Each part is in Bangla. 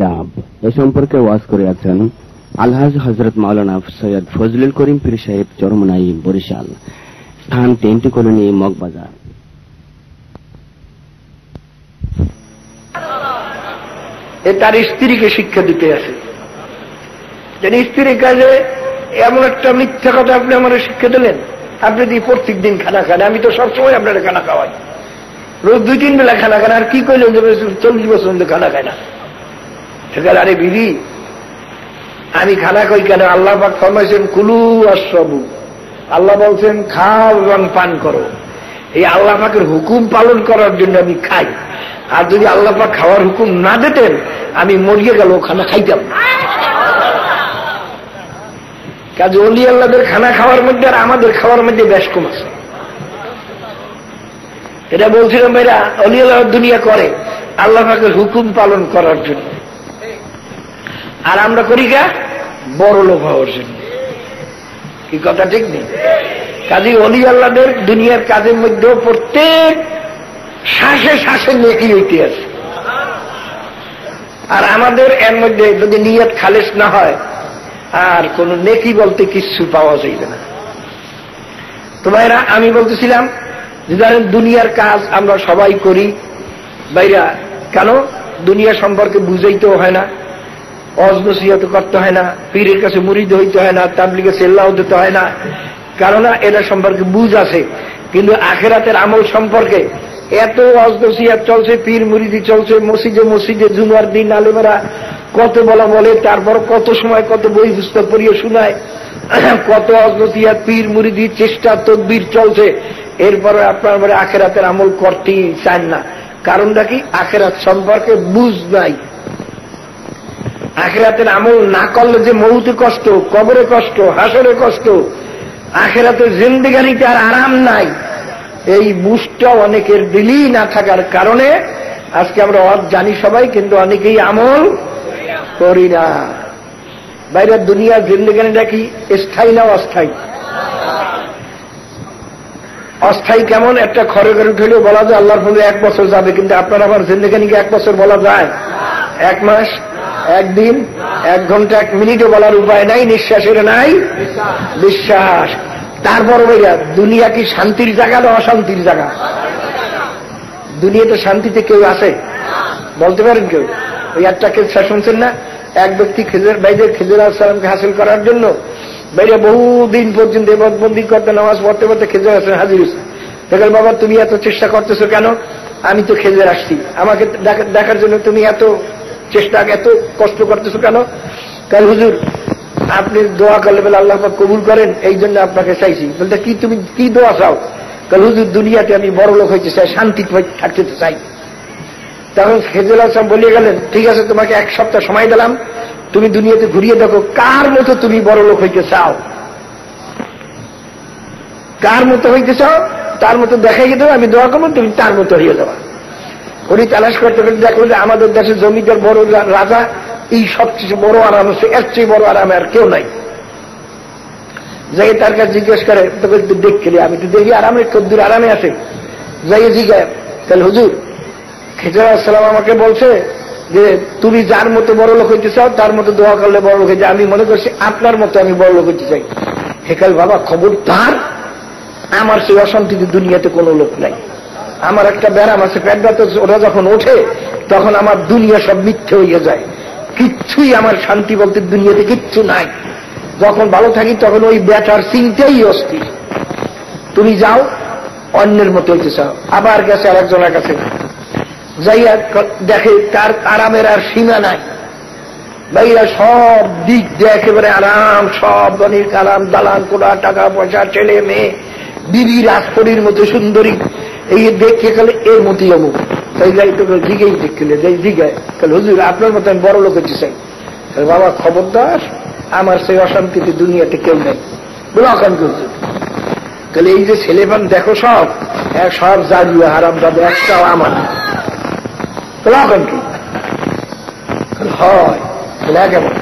ডাব এ সম্পর্কে ওয়াজ করে আছেন আলহাজ হযরত মাওলানা সৈয়দ ফজলুল করিম পীর সাহেব চরমনাই বরিশাল। স্থান 3টি কলোনি মগবাজার। তার স্ত্রীকে শিক্ষা দিতে আছে যে স্ত্রীর কাজে এমন একটা মিথ্যা কথা আপনি আমার শিক্ষা দিলেন। আপনি যদি প্রত্যেক দিন খানা খান, আমি তো সবসময় আপনার খানা খাওয়াই, রোজ 2-3 বেলা খানা খান, আর কি করলেন যে 40 বছর খানা খায় না। সেখানে আরে বিবি আমি খানা খাই কেন? আল্লাহ পাক ফরমাইছেন কুলু আশরাবু, আল্লাহ বলছেন খাও এবং পান করো। এই আল্লাহ পাকের হুকুম পালন করার জন্য আমি খাই, আর যদি আল্লাহ পাক খাওয়ার হুকুম না দিতেন আমি মরিয়ে গেল খানা খাইতাম। কাজে অলি আল্লাহদের খানা খাওয়ার মধ্যে আর আমাদের খাওয়ার মধ্যে বেশ কম আছে। এটা বলছিলাম ভাইরা, অলি আল্লাহ দুনিয়া করে আল্লাহ পাকের হুকুম পালন করার জন্য, আর আমরা করি গা বড় লোক হওয়ার জন্য। কি কথা ঠিক নেই? কাজে অলি আল্লাহদের দুনিয়ার কাজের মধ্যেও প্রত্যেক শ্বাসে শ্বাসে নেকি হইতে আছে, আর আমাদের এর মধ্যে যদি নিয়ত খালেস না হয় আর কোন নেকি বলতে কিছু পাওয়া যাইবে না। তো ভাইরা আমি বলতেছিলাম যে ধরেন দুনিয়ার কাজ আমরা সবাই করি ভাইরা, কেন দুনিয়া সম্পর্কে বুঝাইতেও হয় না, ওয়াজ নসিহত করতে হয় না, পীরের কাছে মুরিদ হইতে হয় না, তাবলীগে সেল্লাও দিতে হয় না, কারণ এরা সম্পর্কে বুঝ আছে। কিন্তু আখিরাতের আমল সম্পর্কে এত ওয়াজ নসিহত চলছে, পীর মুরিদি চলছে, মসজিদে মসজিদে জুমার দিন আলেমেরা কত বলা বলে, তারপর কত সময় কত বই পুস্তক পড়িয়ে শোনায়, কত ওয়াজ নসিহত পীর মুরিদি চেষ্টা তদবির চলছে, এরপরে আপনার আখিরাতের আমল করতেই চান না। কারণটা কি? আখিরাত সম্পর্কে বুঝ নাই। আখিরাতের আমল না করলে যে মৌতে কষ্ট, কবরে কষ্ট, হাসরে কষ্ট, আখিরাতের জিন্দেগানিতে আর আরাম নাই, এই বুঝটা অনেকের দিলই না থাকার কারণে আজকে আমরা জানি সবাই, কিন্তু অনেকেই আমল করি না। বাইরে দুনিয়ার জিন্দেগানিটা কি স্থায়ী না অস্থায়ী? অস্থায়ী কেমন? একটা খড়ে ঘরে উঠলেও বলা যায় আল্লাহর ফলে 1 বছর যাবে, কিন্তু আপনার আমার জিন্দেগানিকে 1 বছর বলা যায়? 1 মাস, 1 দিন, 1 ঘন্টা, 1 মিনিটও বলার উপায় নাই, নিঃশ্বাসের নাই বিশ্বাস। তারপর ভাইয়া দুনিয়া কি শান্তির জায়গা না অশান্তির জায়গা? দুনিয়াতে শান্তিতে কেউ আছে বলতে পারেন কেউ? ওই একটা কেসা শুনছেন না, এক ব্যক্তি বাইরে খেজুর আলাইহিস সালামকে হাসিল করার জন্য বাইরে বহুদিন পর্যন্ত ইবাদতবন্দি করতে, নামাজ পড়তে পড়তে খেজুর আলাইহিস সালাম হাজির হয়েছে। দেখেন বাবা তুমি এত চেষ্টা করতেছো কেন? আমি তো খেজুর আসছি, আমাকে দেখার জন্য তুমি এত চেষ্টা এত কষ্ট করতেছো কেন? কাল হুজুর আপনি দোয়া করলে বলে আল্লাহ পাক কবুল করেন, এই জন্য আপনাকে চাইছি। বলতে কি তুমি কি দোয়া চাও? কাল হুজুর দুনিয়াতে আমি বড় লোক হইতে চাই, শান্তি থাকতে চাই। তখন খেজুর আলাইহিস সালাম বলিয়ে গেলেন ঠিক আছে তোমাকে 1 সপ্তাহ সময় দিলাম, তুমি দুনিয়াতে ঘুরিয়ে দেখো কার মতো তুমি বড় লোক হইতে চাও, কার মতো হইতে চাও তার মতো দেখাই দেবো, আমি দোয়া করবো তুমি তার মতো হয়ে যাবা। উনি তালাশ করতে করতে দেখলো যে আমাদের দেশের জমিদার বড় রাজা, এই সবচেয়ে বড় আরাম আছে, এর চেয়ে বড় আরামে আর কেউ নাই। যাই তার কাছে জিজ্ঞেস করে, তোকে দেখলি আমি তো দেখি আরামে, কদ্দুর আরামে আছে। যাই জিজ্ঞাসা, তাহলে হুজুর খেজুর আলাইহিস সালাম আমাকে বলছে যে তুমি যার মতো বড় লোক হইতে চাও তার মতো দোয়া করলে বড় লোক হয়ে যায়, আমি মনে করছি আপনার মতো আমি বড় লোক হইতে চাই। হেকাল বাবা খবরদার, আমার সেই অশান্তিতে দুনিয়াতে কোনো লোক নাই। আমার একটা ব্যারাম আছে, পেট ব্যথা, ওরা যখন ওঠে তখন আমার দুনিয়া সব মিথ্যে হয়ে যায়, কিচ্ছুই আমার শান্তি বলতে দুনিয়াতে কিচ্ছু নাই। যখন ভালো থাকি তখন ওই ব্যথার চিন্তাই অস্থির। তুমি যাও অন্যের মতো হইতে চাও, আবার গেছে আর একজনের কাছে, যাইয়া দেখে তার আরামের আর সীমা নাই। ভাইয়া সব দিক দিয়ে একেবারে আরাম, সব অনেক আরাম, দালান কোড়া, টাকা পয়সা, ছেলে মেয়ে, বিবি রাজপরীর মতো সুন্দরী, এই দেখে গেলে এর মতোই অমুক। তাই যাই তো জিগেই দেখলে যাই জিগায়, তাহলে হুজুর আপনার মতো আমি বড় লোক হতে চাই। বাবা খবরদার, আমার সেই অশান্তিতে দুনিয়াতে কেউ নেই, বলে অকান্ত হুজুর। তাহলে এই যে ছেলেপান দেখো সব সব জারিয়া হারাম যাবে, একটাও আমার হয় কেমন?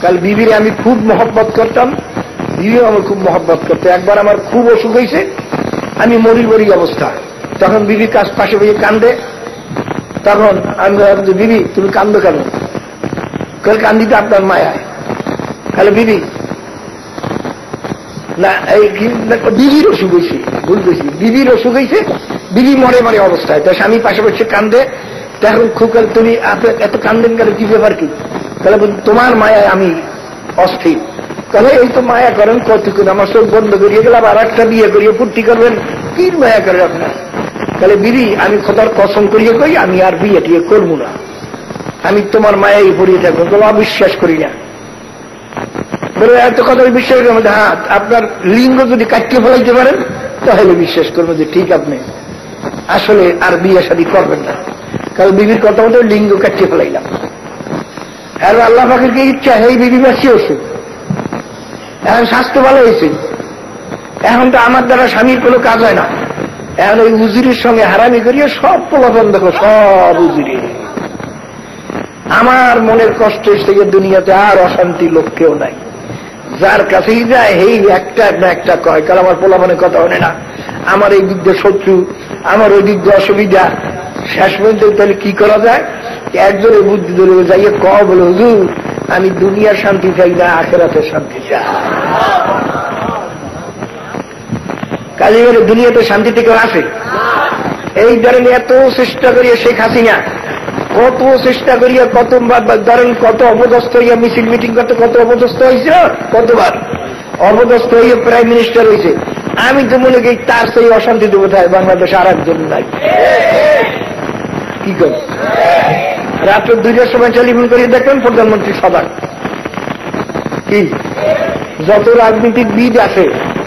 কাল বিবির আমি খুব মহব্বত করতাম, বিবিও আমার খুব মহব্বত করতো। একবার আমার খুব অসুখ হয়েছে, আমি মরি মরি অবস্থা, তখন বিবির কাছ পাশে বসে কান্দে। তখন আমি বিবি তুমি কান্দো কেন? কাল কান্দি তো আপনার মায়ায়। তাহলে বিবি না, এই বিবির অসুখ হয়েছে, ভুল করেছি, বিবির অসুখ হয়েছে, বিবি মরে মরে অবস্থায়, তার স্বামী পাশে বসে কান্দে। তখন খুব তুমি এত কান্দেন কেন, কি ব্যাপার কি? তাহলে তোমার মায়ায় আমি অস্থির। তাহলে এই তো মায়া করেন কতক্ষণ, আমার চোখ বন্ধ করিয়ে গেলাম, আর একটা বিয়ে করিয়ে ফুর্তি করবেন, কি মায়া করেন আপনার? তাহলে বিবি আমি খোদার কসম করিয়ে কই, আমি আর বিয়ে টিয়ে করবো না, আমি তোমার মায়াই পড়িয়ে থাকবো, কোনো অবিশ্বাস করি না। বলে এত কথা বিশ্বাস করি আমাদের, হ্যাঁ আপনার লিঙ্গ যদি কাটিয়ে ফেলাইতে পারেন তাহলে বিশ্বাস করবো যে ঠিক আপনি আসলে আর বিয়ে শাদী করবেন না। কারণ বিবির কথা মতো লিঙ্গ কাটিয়ে ফেলাইলাম। আর আল্লাহ পাকের কি ইচ্ছা, এই বিবি বাঁচিয়ে ওষুধ, এখন স্বাস্থ্য ভালো হয়েছে, এখন তো আমার দ্বারা স্বামীর কোনো কাজ হয় না, এখন ওই উজিরের সঙ্গে হারামি করিয়ে সব প্রলোভন দেখো, সব উজিরে। আমার মনের কষ্ট থেকে দুনিয়াতে আর অশান্তি লোক কেউ নাই, যার কাছেই যায় এই একটা না একটা কয়, কারণ আমার পোলাপানের কথা হয় না, আমার এই দিক দিয়ে শত্রু, আমার ওই দিক দিয়ে অসুবিধা। শেষ পর্যন্ত তাহলে কি করা যায়, একজনের বুদ্ধি ধরে যাইয়ে বলে হুজুর আমি দুনিয়ার শান্তি চাই না, আখেরাতের শান্তি চাই। কাজে বলে দুনিয়াতে শান্তি থেকে আসে, এই ধরেন এত চেষ্টা করিয়া শেখ হাসিনা, কত চেষ্টা করিয়া কতবার ধরেন কত অপদস্থ হইয়া মিছিল মিটিং করতে, কত অপদস্থ হয়েছে, কতবার অপদস্থ হইয়া প্রাইম মিনিস্টার হয়েছে। আমি তো মনে করি তার সেই অশান্তি তো বোধহয় বাংলাদেশে আর একজন নাই। কি করি রাত্র 2টার সময় টেলিফোন করিয়ে দেখবেন প্রধানমন্ত্রী সবার কি যত রাজনীতিক বিদ আছে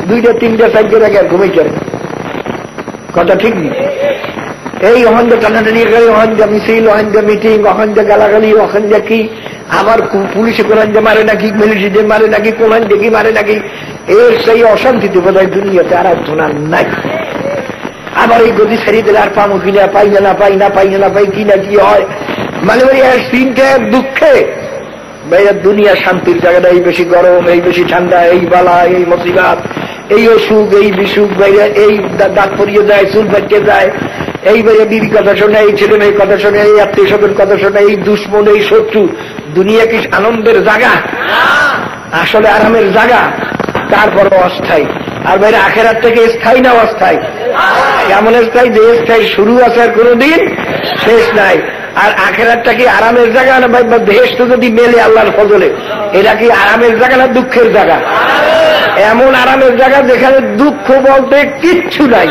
2টা 3টা 4টার আগে আর ঘুমাই করে, কথা ঠিক নেই। এই অহঞ্জ টানাটানি করে, অহঞ্জ মিছিল, অহঞ্জ মিটিং, অহঞ্জ গালাগালি, অহঞ্জ কি আবার পুলিশে কোরআন যে মারে নাকি, মিলিটারিদের মারে নাকি, কোরআন দেখি মারে নাকি, এর সেই অশান্তিতে বোধহয় দুনিয়াতে আর একজন নাই। আবার এই গদি ছেড়ে দিলে আর পামো কিনা, পাই না পাই না পাই না পাই কি না কি হয়, মানে সিনটা দুঃখে বাইরে দুনিয়া শান্তির জায়গাটা, এই বেশি গরম, এই বেশি ঠান্ডা, এই বালা, এই মুসিবত, এই অসুখ, এই বিসুখ, বাইরে এই দাঁত পরিয়ে যায়, চুল পাঠিয়ে যায়, এই বাইরে বিবি কথা শোনে, এই ছেলে মেয়ের কথা শোনে, এই আত্মীয় স্বজনের কথা শোনে, এই দুশ্মন, এই শত্রু। দুনিয়া কি আনন্দের জায়গা? আসলে আরামের জায়গা, তারপরে অস্থায়ী। আর বাইরে আখেরাত থেকে স্থায়ী না অস্থায়ী? এমন স্থায়ী যে স্থায়ী শুরু আছে আর কোনোদিন শেষ নাই। আর আখেরাতটা কি আরামের জায়গা না ভাই? বেহেশত যদি মেলে আল্লাহর ফজলে, এটা কি আরামের জায়গা না দুঃখের জায়গা? এমন আরামের জায়গা যেখানে দুঃখ বলতে কিচ্ছু নাই।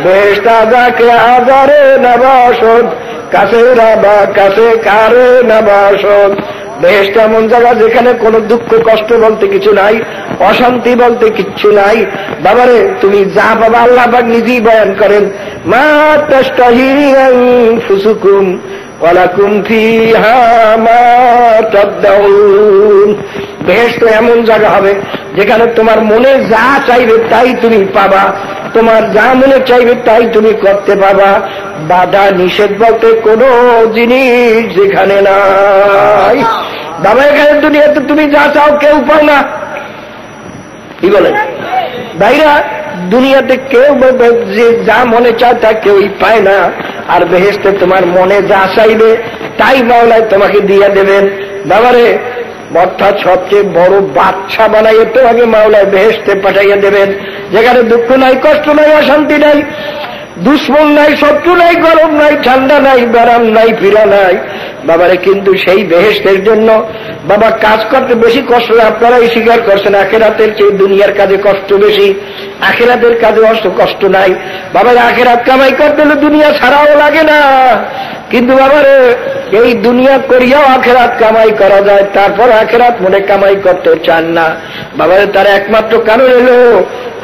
বেহেশত যাকে আজারে না বাসদ, কাছে রাবা কাছে কারে না বাসদ। বেহেশত এমন জায়গা যেখানে কোনো দুঃখ কষ্ট বলতে কিছু নাই, অশান্তি বলতে কিচ্ছু নাই। বাবারে তুমি যা পাবা আল্লাহ পাক নিজেই বয়ান করেন, মা তাশতাহি আনফুসুকুম ওয়ালাকুম ফিহা মা তাদউন। বেহেশত এমন জায়গা হবে যেখানে তোমার মনে যা চাইবে তাই তুমি পাবা, তোমার যা মনে চাইবে তাই তুমি করতে পাবা। বাধা নিষেধ বলতে কোনো জিনিস যেখানে নাই। বাবা এখানে দুনিয়াতে তুমি যা চাও কেউ পাও না, কি বলেন ভাইরা? দুনিয়াতে কেউ যে যা মনে চায় তা কেউই পায় না। আর বেহেশতে তোমার মনে যা চাইবে তাই মাওলায় তোমাকে দিয়ে দেবেন। বাবারে অর্থাৎ সবচেয়ে বড় বাদশা বানাইয়ে তোমাকে মাওলায় বেহেশতে পাঠাইয়া দেবেন, যেখানে দুঃখ নাই, কষ্ট নাই, অশান্তি নাই, দুশ্মন নাই, শত্রু নাই, গরম নাই, ঠান্ডা নাই, গরম নাই, ফিরা নাই। বাবারে কিন্তু সেই বেহেশতের জন্য বাবা কাজ করতে বেশি কষ্ট, আপনারাই স্বীকার করছেন আখেরাতের চেয়ে দুনিয়ার কাজে কষ্ট বেশি। আখেরাতের কাজে কষ্ট নাই বাবার, আখেরাত কামাই করতে হলে দুনিয়া ছাড়াও লাগে না। কিন্তু বাবারে এই দুনিয়া করিয়াও আখেরাত কামাই করা যায়, তারপর আখেরাত মনে কামাই করতে চান না। বাবারে তার একমাত্র কারণ এলো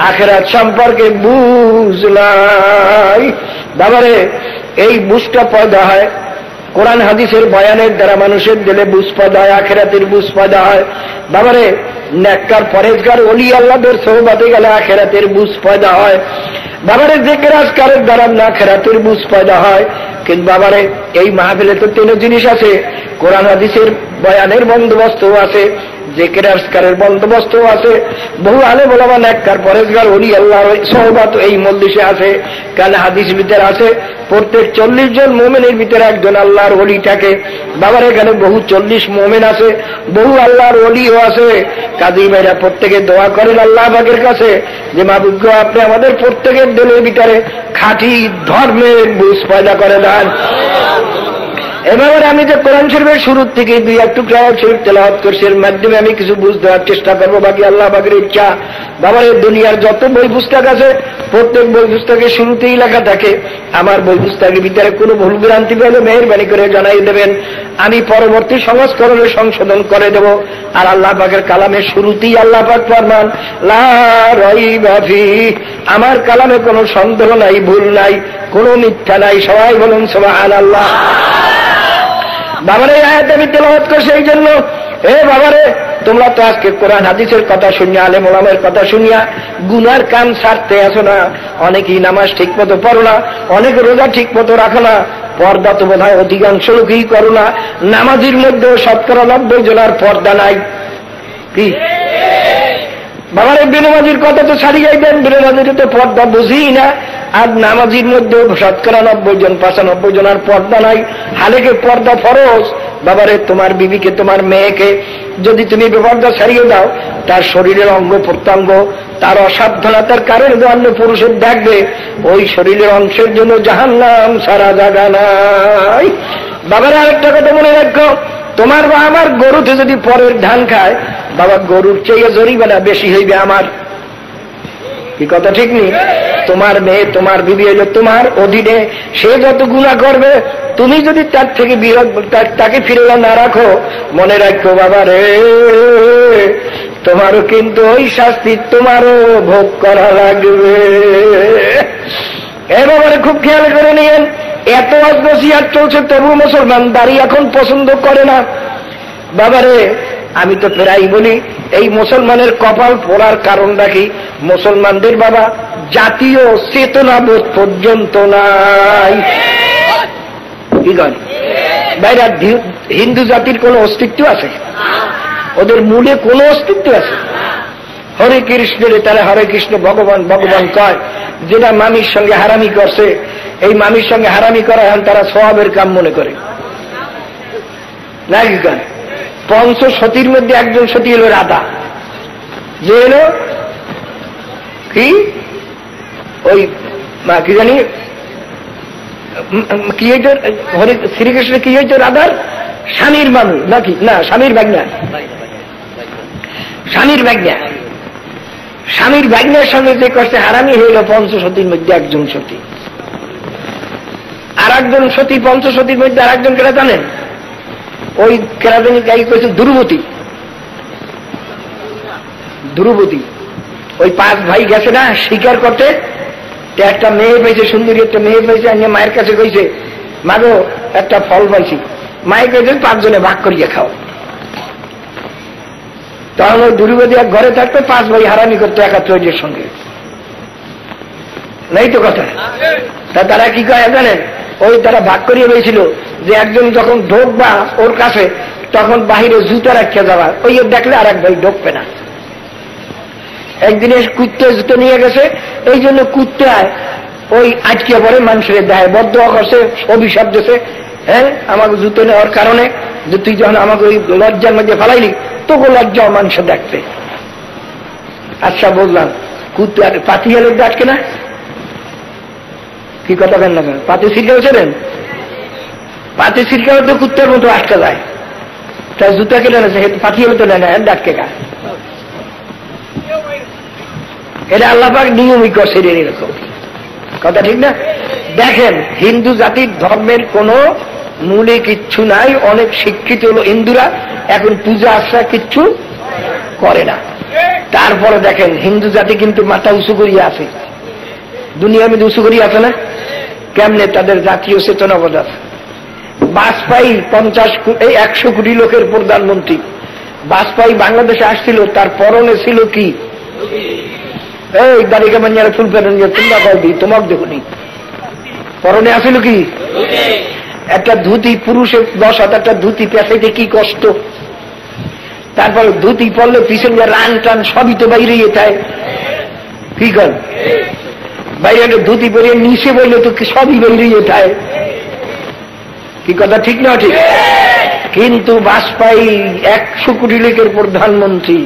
আখেরাত সম্পর্কে বুঝ নাই। বাবারে এই বুঝটা পয়দা হয় কোরআন হাদিসের বয়ানের দ্বারা, মানুষের দিলে বুঝ পয়দা হয়, আখেরাতের বুঝ পয়দা হয়। বাবারে নেককার পরেজগার ওলি আল্লাহদের সোহবতে গেলে আখেরাতের বুঝ পয়দা হয়। বাবারে জিকির আজকারের দ্বারা না আখেরাতের বুঝ পয়দা হয়। কিন্তু বাবারে এই মাহফিলে তো 3 জিনিস আছে, কোরআন হাদিসের বয়ানের বন্দোবস্ত আছে, জিকির আজকারের বন্দোবস্ত আছে, বহু আলেম ওলামা নেককার পরেজগার ওলি আল্লাহর সোহবত এই মজলিসে আছে। কারণ হাদিস ভিতরে আছে প্রত্যেক 40 জন মুমিনের ভিতরে একজন আল্লাহর ওলি থাকে। বাবার এখানে বহু 40 মুমিন আছে, বহু আল্লাহর ওলিও আছে। কাজী ভাইরা প্রত্যেকে দোয়া করেন আল্লাহ পাকের কাছে যে মাবুদ গো, আপনি আমাদের প্রত্যেকের দিলের ভিতরে খাঁটি ধর্মের বুঝ পয়দা করে দেন। এবার আমি যে কোরআন শরীফের শুরুর থেকে 2 টুকরা শরীফ তেলাওয়াত করছি, এর মাধ্যমে আমি কিছু বুঝ দেওয়ার চেষ্টা করবো। বাকি আল্লাহ পাকের ইচ্ছা। বাবার এই দুনিয়ার যত বই পুস্তক আছে প্রত্যেক বই পুস্তকের শুরুতেই লেখা থাকে, আমার বই পুস্তকের ভিতরে কোনো ভুল ভ্রান্তি পেলে মেহেরবানি করে জানাই দেবেন, আমি পরবর্তী সংস্করণে সংশোধন করে দেব। আর আল্লাহ পাকের কালামের শুরুতেই আল্লাহ পাক ফরমান লা রাইবা ফিহি, আমার কালামে কোনো সন্দেহ নাই, ভুল নাই, কোনো মিথ্যা নাই। সবাই বলুন সুবহানাল্লাহ। বাবারে এই আয়াত আমি তেলাওয়াত করছি এই জন্য, বাবারে তোমরা তো আজকে কোরআন হাদিসের কথা শুনিয়া, আলেম ওলামার কথা শুনিয়া গুনার কাম ছাড়তে আসো না। অনেকেই নামাজ ঠিক মতো পড়ো না, অনেকে রোজা ঠিক মতো রাখো না, পর্দা তো বোধ হয় অধিকাংশ লোকই করো না। নামাজির মধ্যে 90% জনের পর্দা নাই। কি বাবার এই বেনামাজির কথা তো ছাড়িয়ে দেন, বেনামাজির তো পর্দা বুঝি না। আর নামাজির মধ্যে 90% জন 95 জনের পর্দা নাই। হালেকে পর্দা ফরজ। বাবারে তোমার বিবিকে, তোমার মেয়েকে যদি তুমি বেপর্দা ছাড়িয়ে দাও, তার শরীরের অঙ্গ প্রত্যঙ্গ তার অসাবধানতার কারণে অন্য পুরুষের দেখবে, ওই শরীরের অংশের জন্য জাহান্নাম সারা জায়গা নাই। বাবারে আরেকটা কথা মনে রাখো, তোমার বা আমার গরুতে যদি পরের ধান খায়, বাবা গরুর চেয়ে জরিমানা বেশি হইবে আমার। কি কথা ঠিক নেই? তোমার মেয়ে, তোমার বিবি হইল তোমার অধীনে, সে যত গুনাহ করবে তুমি যদি তার থেকে বিরত, তাকে ফিরে না রাখো, মনে রাখো বাবা রে, তোমারও কিন্তু ওই শাস্তি তোমারও ভোগ করা লাগবে। এবারে খুব খেয়াল করে নিয়েন, এত নসিহত চলছে তবু মুসলমান দাড়ি এখন পছন্দ করে না। বাবারে আমি তো প্রায় বলি, এই মুসলমানের কপাল পোড়ার কারণটা কি? মুসলমানদের বাবা জাতীয় চেতনাবোধ পর্যন্ত নাই। কি করে বাইরে হিন্দু জাতির কোন অস্তিত্ব আছে? ওদের মূলে কোন অস্তিত্ব আছে? হরে কৃষ্ণের তারা হরে কৃষ্ণ ভগবান ভগবান কয়। যেটা মামির সঙ্গে হারামি করছে, এই মামির সঙ্গে হারামি করা এখন তারা সওয়াবের কাম মনে করে না। কি করে? 5 সতীর মধ্যে একজন সতী হল রাধা, যে হল কি ওই কি জানি কি হইত, হরে শ্রীকৃষ্ণ কি হইত? রাধার স্বামীর মানুষ নাকি? না, স্বামীর ভাগ্না। স্বামীর ভাগ্না, স্বামীর ভাগ্নের সঙ্গে যে কষ্টে হারামি হইল 5 সতীর মধ্যে একজন সতী। আর একজন সতী 5 সতীর মধ্যে আর একজন কেরা জানেন? ওই কেরাদানি গাই কইছে দুর্বতী। দুর্বতী ওই 5 ভাই গেছে না শিকার করতে, একটা মেয়ে পেয়েছে, সুন্দরী একটা মেয়ে পেয়েছে, আমি মায়ের কাছে কইছে মাগো একটা ফল পাইছি। মায়ে কইছে 5 জনে ভাগ করিয়ে খাও। তখন ওই দুর্বতী এক ঘরে থাকতো, 5 ভাই হারামি করতো একাত্রের সঙ্গে, নাই তো কথা। তা তারা কি কয় জানেন? ওই তারা ভাগ করিয়ে পেয়েছিল যে একজন যখন ঢোকবা ওর কাছে, তখন বাহিরে জুতো রাখিয়া যাবা, ওই দেখলে আর এক ভাই ঢোকবে না। একদিনে কুত্তে জুতো নিয়ে গেছে, এই জন্য কুত্তায় ওই আটকে পরে মানুষের দেয়, বদদোয়া করছে, অভিশাপ দিয়েছে, হ্যাঁ আমাকে জুতো নেওয়ার কারণে, যে তুই যখন আমাকে ওই লজ্জার মধ্যে ফেলাইলি, তোকে লজ্জাও মানুষ দেখতে। আচ্ছা বললাম, কুত্তে পাতি গেলে আটকে না? কি কথা কেন না? পাতি ছিটকাও ছিলেন? পাতি ছিটকাও তো কুত্তের মতো আটকা যায়, তাই জুতা কেটে নেছে, পাতি হলে তো নেয় না, ডাটকে গা। এটা আল্লাহ পাক নিয়মই করছে এরকম কথা, ঠিক না? দেখেন হিন্দু জাতির ধর্মের কোন মূলে কিচ্ছু নাই। অনেক শিক্ষিত হলো হিন্দুরা, এখন পূজা আশ্রা কিচ্ছু করে না। তারপরে দেখেন হিন্দু জাতি কিন্তু মাথা উঁচু করিয়া আছে, দুনিয়ার মধ্যে উঁচু করিয়া আছে না? কেমনে? তাদের জাতীয় চেতনাবোধ আছে। বাজপেয়ী 100 কোটি লোকের প্রধানমন্ত্রী। বাজপেয়ী বাংলাদেশে আসছিল, তার পরনে ছিল কি? এই দাড়িকে মানিয়ার ফুল প্যান্ট, তোমরা কয়দি তোমাক দেখুনি, পরনে আসিল কি? একটা ধুতি। পুরুষের 10 হাত একটা ধুতি পেঁচাইতে কি কষ্ট। তারপর ধুতি পড়লে পিছন রান টান সবই তো বাইরে যেতে কি কর বাইরে একটা ধুতি পরে নিচে বললে তো সবই বাইরে যেতে কি কথা ঠিক না ঠিক? কিন্তু বাজপেয়ী 100 কোটি লোকের প্রধানমন্ত্রী,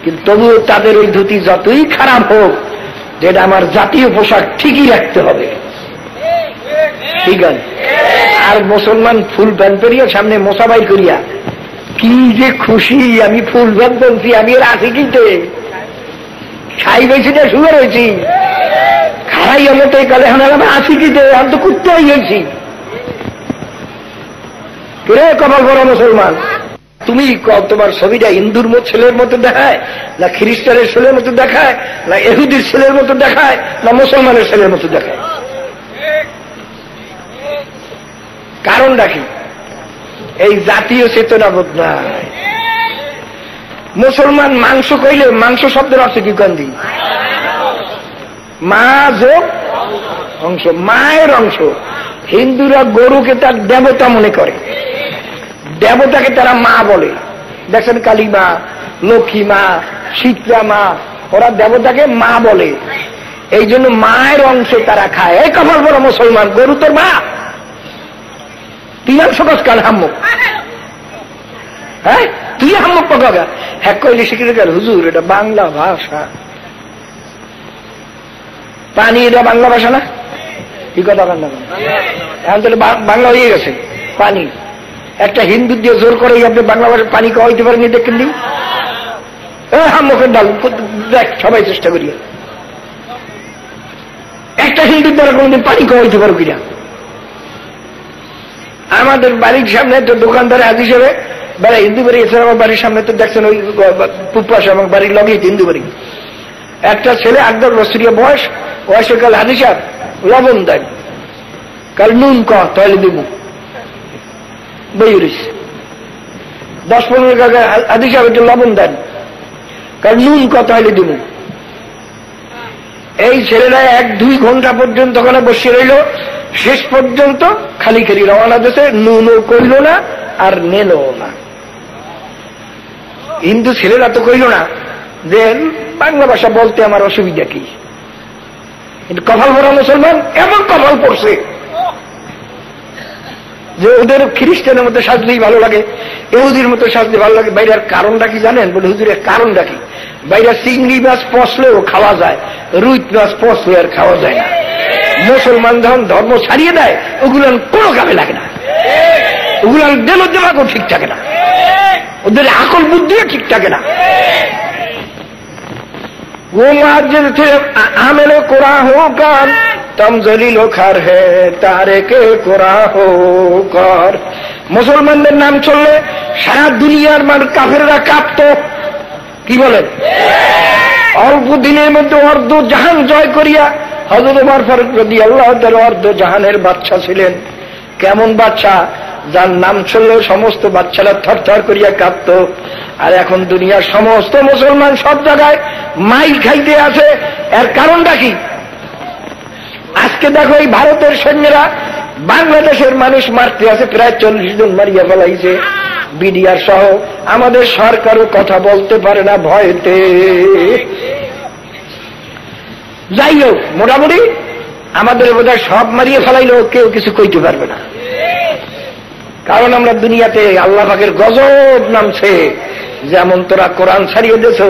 কিন্তু তবুও তাদের ওই ধুতি যতই খারাপ হোক, যেটা আমার জাতীয় পোশাক ঠিকই রাখতে হবে, ঠিক আছে? আর মুসলমান ফুল প্যান্ট পরিয়া সামনে মোসাবাই করিয়া কি যে খুশি, আমি ফুল প্যান্ট বলছি, আমি রাখি কিনতে খাই গেছি না শুয়ে রয়েছি, খাই হলে কালে আমি আসি কিতে, আমি তো কুত্তে হয়েছি। রে কপাল বড় মুসলমান, তুমি তোমার ছবিটা হিন্দুর ছেলের মতো দেখায়, না খ্রিস্টানের ছেলের মতো দেখায়, না ইহুদির ছেলের মতো দেখায়, না মুসলমানের ছেলের মতো দেখায়? কারণটা কি? এই জাতীয় চেতনাবোধ নাই। মুসলমান মাংস কইলে, মাংস শব্দের অর্থ কি কান্দি? মা যোগ অংশ, মায়ের অংশ। হিন্দুরা গরুকে তার দেবতা মনে করে, দেবতাকে তারা মা বলে। দেখেন কালী মা, লক্ষ্মী মা, শীতলা মা, ওরা দেবতাকে মা বলে, এই জন্য মায়ের অংশ তারা খায়। এই কপাল বড় মুসলমান, গরু তোর মা, তুই অংশ কাল হাম্মুক, হ্যাঁ তুই হাম্মুক পাকা। হ্যাঁ কইলে শিখে গেল হুজুর এটা বাংলা ভাষা। পানি এটা বাংলা ভাষা না? কি কথা বাংলা? এখন তাহলে বাংলা হয়ে গেছে পানি। একটা হিন্দু দিয়ে জোর করে আপনি বাংলা ভাষায় পানি খাওয়াইতে পারেনি, দেখেন নি? হাম্মুখের ডাল দেখ, সবাই চেষ্টা করি। একটা হিন্দুর দ্বারা কোনদিন পানি খাওয়াইতে পারো কিনা? আমাদের বাড়ির সামনে তো দোকানদারে আজ হিসেবে বেড়া হিন্দু বাড়ি, এছাড়া আমার বাড়ির সামনে তো দেখছেন ওই পুপাস, আমার বাড়ির লগেই হিন্দু বাড়ি। একটা ছেলে 8-10 বছরীয় বয়সে কাল হাজি সাহেব লবণ দেন, কাল নুন তাহলে দেব বই 10-15 টাকা হাজি সাহেব একটু লবণ দেন, কাল নুন তাহলে দেব। এই ছেলেরা 1-2 ঘন্টা পর্যন্ত ওখানে বসে রইল, শেষ পর্যন্ত খালি খালি রওনা দিয়েছে, নুনও কইল না আর নেল না। হিন্দু ছেলেরা তো কইল না যে বাংলা ভাষা বলতে আমার অসুবিধা কি, কিন্তু কপাল ভরা মুসলমান এমন কপাল পড়ছে যে ওদের খ্রিস্টানের মতো সাজলেই ভালো লাগে, ইহুদির মতো সাজলে ভালো লাগে। বাইরের কারণটা কি জানেন? বলে হুজুরের কারণটা কি? বাইরে চিংড়ি মাছ পচলেও খাওয়া যায়, রুই মাছ পচলে আর খাওয়া যায় না। মুসলমান যখন ধর্ম ছাড়িয়ে দেয়, ওগুলান কোনো কামে লাগে না, ওগুলান দেমাগও ঠিক থাকে না, ওদের আকল বুদ্ধিও ঠিক থাকে না। वो माजिद थे आमिल कुरा होकर तम जलीलो खार है तारे के कुरा होकर। মুসলমানদের নাম চললে সারা দুনিয়ার মানুষ কাফেররা কাঁপত। কি বলেন? অল্প দিনের মধ্যে অর্ধ জাহান জয় করিয়া হযরত ওমর ফারুক রাদিয়াল্লাহু তাআলা অর্ধ জাহানের বাদশা ছিলেন। কেমন বাদশা? যার নাম চললেও সমস্ত বাচ্চারা থরথর করিয়া কাঁপত। আর এখন দুনিয়ার সমস্ত মুসলমান সব জায়গায় মাইল খাইতে আছে। এর কারণটা কি? আজকে দেখো এই ভারতের সৈন্যরা বাংলাদেশের মানুষ মারতে আছে, প্রায় 40 জন মারিয়া ফেলাইছে, বিডিআর সহ। আমাদের সরকারও কথা বলতে পারে না ভয়তে। যাই হোক, মোটামুটি আমাদের বোধহয় সব মারিয়ে ফেলাইলেও কেউ কিছু কইতে পারবে না, কারণ আমরা দুনিয়াতে আল্লাহ পাকের গজব নামছে। যেমন তোরা কোরআন ছাড়িয়ে দিয়েছ,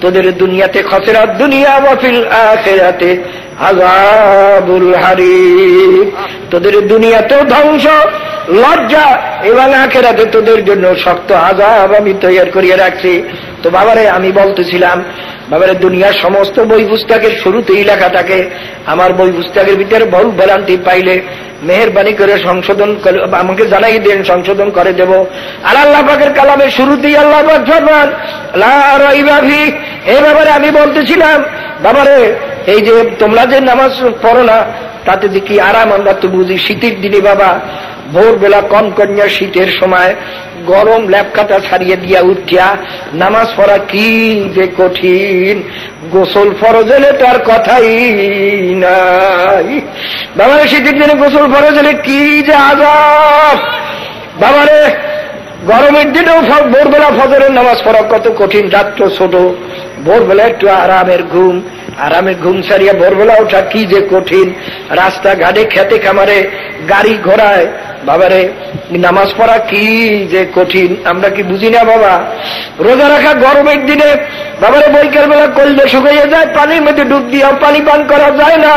তোদের দুনিয়াতে খসরাত দুনিয়া ওয়া ফিল আখিরাতে আযাবুল হারিক। তোদের দুনিয়াতেও ধ্বংস, লজ্জা, এবং আখিরাতে তোদের জন্য শক্ত আযাব আমি তৈরি করিয়ে রাখছি। তো বাবারে, আমি বলতেছিলাম, বাবারে দুনিয়ার সমস্ত বই পুস্তকের শুরুতেই লেখা থাকে, আমার বই পুস্তকের ভিতরে ভুল ভ্রান্তি পাইলে মেহেরবানি করে সংশোধন করে আমাকে জানাই দেন, সংশোধন করে দেব। আর আল্লাহ পাকের কালামের শুরুতেই আল্লাহ পাক ফরমান লা রাইবা ফি। এই ব্যাপারে আমি বলতেছিলাম, বাবারে এই যে তোমরা যে নামাজ পড়ো না, তাতে যে কি আরাম আমরা তো বুঝি। শীতের দিনে বাবা ভোরবেলা কনকনিয়া শীতের সময় গরম ল্যাপকাটা ছাড়িয়ে দিয়া উঠিয়া নামাজ পড়া কি যে কঠিন। গোসল ফরজ হলে তার কথাই নাই। বাবারে শীতের দিনে গোসল ফরজ হলে কি যে আযাব। বাবারে গরমের দিনেও ভোরবেলা ফজরের নামাজ পড়া কত কঠিন, রাত্র ছোট, ভোরবেলা একটু আরামের ঘুম সারিয়া ভোরবেলা ওঠা কি যে কঠিন, রাস্তাঘাটে খেতে খামারে গাড়ি ঘোড়ায় বাবারে নামাজ পড়া কি যে কঠিন, আমরা কি বুঝি না বাবা? রোজা রাখা গরমের দিনে বাবারে বৈকাল বেলা কললে শুকিয়ে যায়, পানির মধ্যে ডুব দিয়েও পানি পান করা যায় না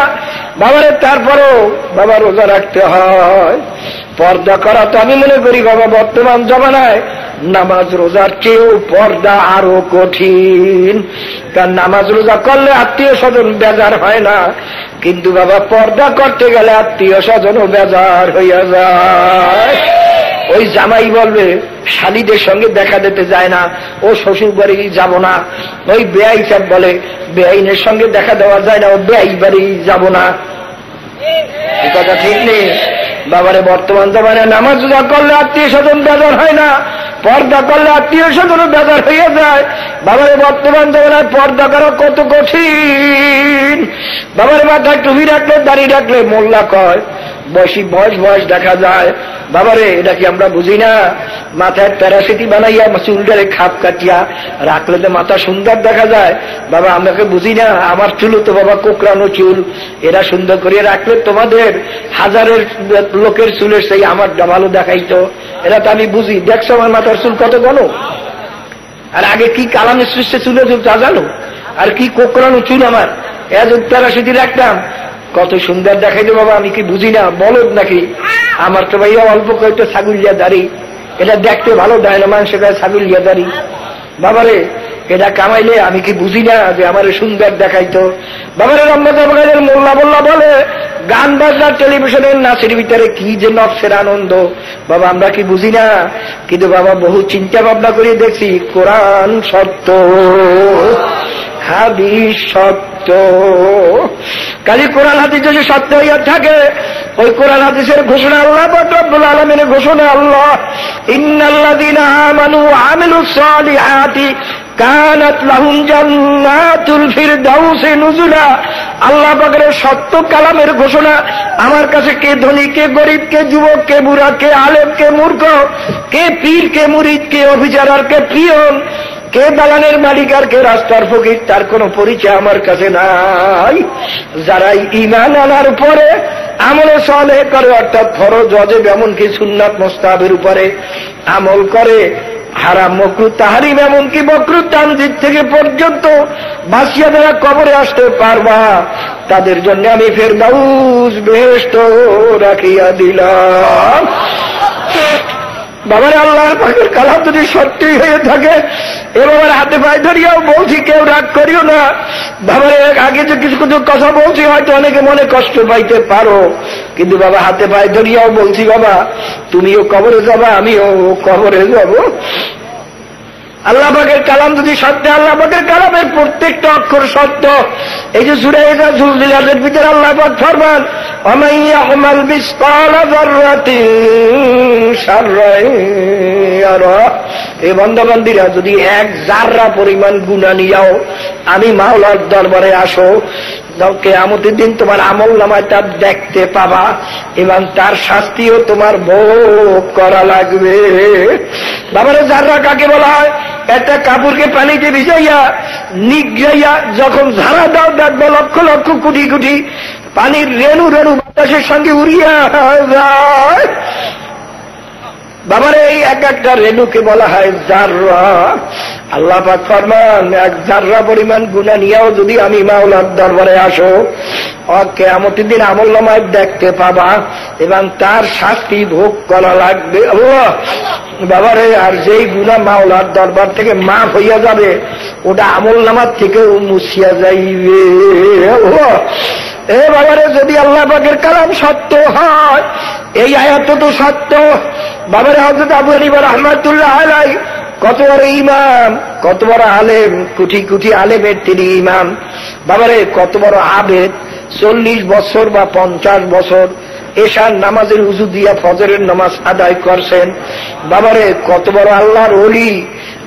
বাবারে, তারপরও বাবা রোজা রাখতে হয়। পর্দা করা তো আমি মনে করি বাবা বর্তমান জমানায় নামাজ রোজার চেয়েও পর্দা আরো কঠিন, কারণ নামাজ রোজা করলে আত্মীয় স্বজন বেজার হয় না, কিন্তু বাবা পর্দা করতে গেলে আত্মীয় স্বজনও বেজার হইয়া যায়। ওই জামাই বলবে শালীদের সঙ্গে দেখা দিতে যায় না, ও শ্বশুর বাড়ি যাব না। ওই বেআই সাহেব বলে বেআইনের সঙ্গে দেখা দেওয়া যায় না, ও বেআই বাড়ি যাব না। এই কথা ঠিক নেই বাবারে। বর্তমান জমানায় নামাজ রোজা করলে আত্মীয় স্বজন বেজার হয় না, পর্দা করলে আত্মীয় স্বজনও বেজার হইয়া যায় বাবারে। বর্তমান জমানায় পর্দা করা কত কঠিন বাবারে। মাথায় টুপি রাখলে দাঁড়িয়ে রাখলে মোল্লা কয়, বয়স দেখা যায় বাবারে। এটা কি আমরা বুঝি না? মাথায় প্যারাসিটি বানাইয়া চুলটারে খাপ কাটিয়া রাখলে তো মাথা সুন্দর দেখা যায় বাবা, আমাকে বুঝি না? আমার চুল তো বাবা কোকড়ানো চুল, এরা সুন্দর করিয়া রাখলে তোমাদের হাজারের লোকের চুলের সেই আমারটা ভালো দেখাইতো, এরা তো আমি বুঝি। দেখছো আমার মাথার চুল কত ঘন, আর আগে কি কালামের সৃষ্টি চুলে চুল তা জানো, আর কি কোকড়ানো চুল আমার, এত প্যারাসিটি রাখতাম কত সুন্দর দেখাইতো বাবা। আমি কি বুঝি না? বলদ নাকি? আমার তো ভাইয়া অল্প কয়েকটা ছাগলিয়া দাড়ি, এটা দেখতে ভালো দেয় না, মানুষ ছাগলিয়া দাড়ি বাবারে। এটা কামাইলে আমি কি বুঝি না যে আমার সুন্দর দেখাইতো বাবারে? রমজানের মোল্লা বল্লা বলে গান বাজনার টেলিভিশনের নাচের ভিতরে কি যে নকশের আনন্দ বাবা, আমরা কি বুঝি না? কিন্তু বাবা বহু চিন্তা ভাবনা করে দেখছি কোরআন সত্য, হাদিস সত্য। খালি কোরআন হাদিস যদি সত্য হইয়া থাকে, ওই কোরআন হাদিসের ঘোষণা আল্লাহ রব্বুল আলামিনের ঘোষণা, আল্লাহ ইন্নাল্লাযীনা আমানু ওয়া আমিলুস সালিহাতি কানাত লাহুম জান্নাতুল ফিরদাউসি নুজুলা। আল্লাহ পাকের সত্য কালামের ঘোষণা। আমার কাছে কে ধনী, কে গরিব, কে যুবক, কে বুড়া, কে আলেম, কে মূর্খ, কে পীর, কে মুরিদ, কে অফিসার আর কে পিয়ন, কে দালানের মালিক আর কে রাস্তার ফকির, তার কোন পরিচয় আমার কাছে নাই। যারাই ঈমান আনার পরে আমলে সালেহ করে, অর্থাৎ ফরজ ওয়াজিব এমনকি সুন্নাত মুস্তাহাবের উপরে আমল করে, হারাম মাকরুহ তাহরিম এমনকি মাকরুহ তানজিদ থেকে পর্যন্ত বাঁচিয়া যারা কবরে আসতে পারবা, তাদের জন্য আমি ফেরদাউস বেহেশত রাখিয়া দিলাম বাবার। আল্লাহর পাকের কালাম যদি সত্যি হয়ে থাকে, এবার হাতে পায়ে ধরিয়াও বলছি, কেউ রাগ করিও না বাবার। আগে যে কিছু কিছু কথা বলছি হয়তো অনেকে মনে কষ্ট পাইতে পারো, কিন্তু বাবা হাতে পায়ে ধরিয়াও বলছি বাবা, তুমিও কবরে যাবা, আমিও কবরে যাব। আল্লাহ পাকের কালাম যদি সত্য, আল্লাহ পাকের কালামের প্রত্যেকটা অক্ষর সত্য। এই যে সূরা যুলজিলাদের ভিতরে আল্লাহ পাক ফরমান, ওয়ামান ইয়ামাল মিসকালা যাররাতিন শাররান ইয়ারা। এই বান্দাবান্দীরা যদি এক জাররা পরিমাণ গুনাহ নিয়াও আমি মাওলার দরবারে আসো, কিয়ামতের দিন তোমার আমল নামায় তা দেখতে পাবা এবং তার শাস্তিও তোমার ভোগ করা লাগবে বাবারে। জাররা কাকে বলা হয়? একটা কাপড়কে পানিতে ভিজাইয়া নিগড়াইয়া যখন ঝাড়া দাও, দেখবে লক্ষ লক্ষ কোটি কোটি পানির রেণু রেণু বাতাসের সঙ্গে উড়িয়া যায় বাবারে। এই এক একটা রেণুকে বলা হয় জাররা। আল্লাহ পাক ফরমান, এক জাররা পরিমাণ গুনাহ নিয়েও যদি আমি মাওলার দরবারে আসো, কিয়ামতের দিন আমলনামায় দেখতে পাবা এবং তার শাস্তি ভোগ করা লাগবে আল্লাহ বাবারে। আর যেই গুনাহ মাওলার দরবার থেকে মাফ হইয়া যাবে, ওটা আমলনামার থেকেও মুছিয়া যাইবে আল্লাহ। এ বাবারে, যদি আল্লাহ পাকের কালাম সত্য হয়, এই আয়াত তো সত্য বাবারে। হযরত আবু হানিফা রাহমাতুল্লাহ আলাইহি কত বড় ইমাম, কত বড় আলেম, কোটি কোটি আলেমের তিনি ইমাম বাবারে। কত বড় আবেদ, 40 বছর বা 50 বছর এশার নামাজের উযু দিয়া ফজরের নামাজ আদায় করছেন বাবারে। কত বড় আল্লাহর ওলি,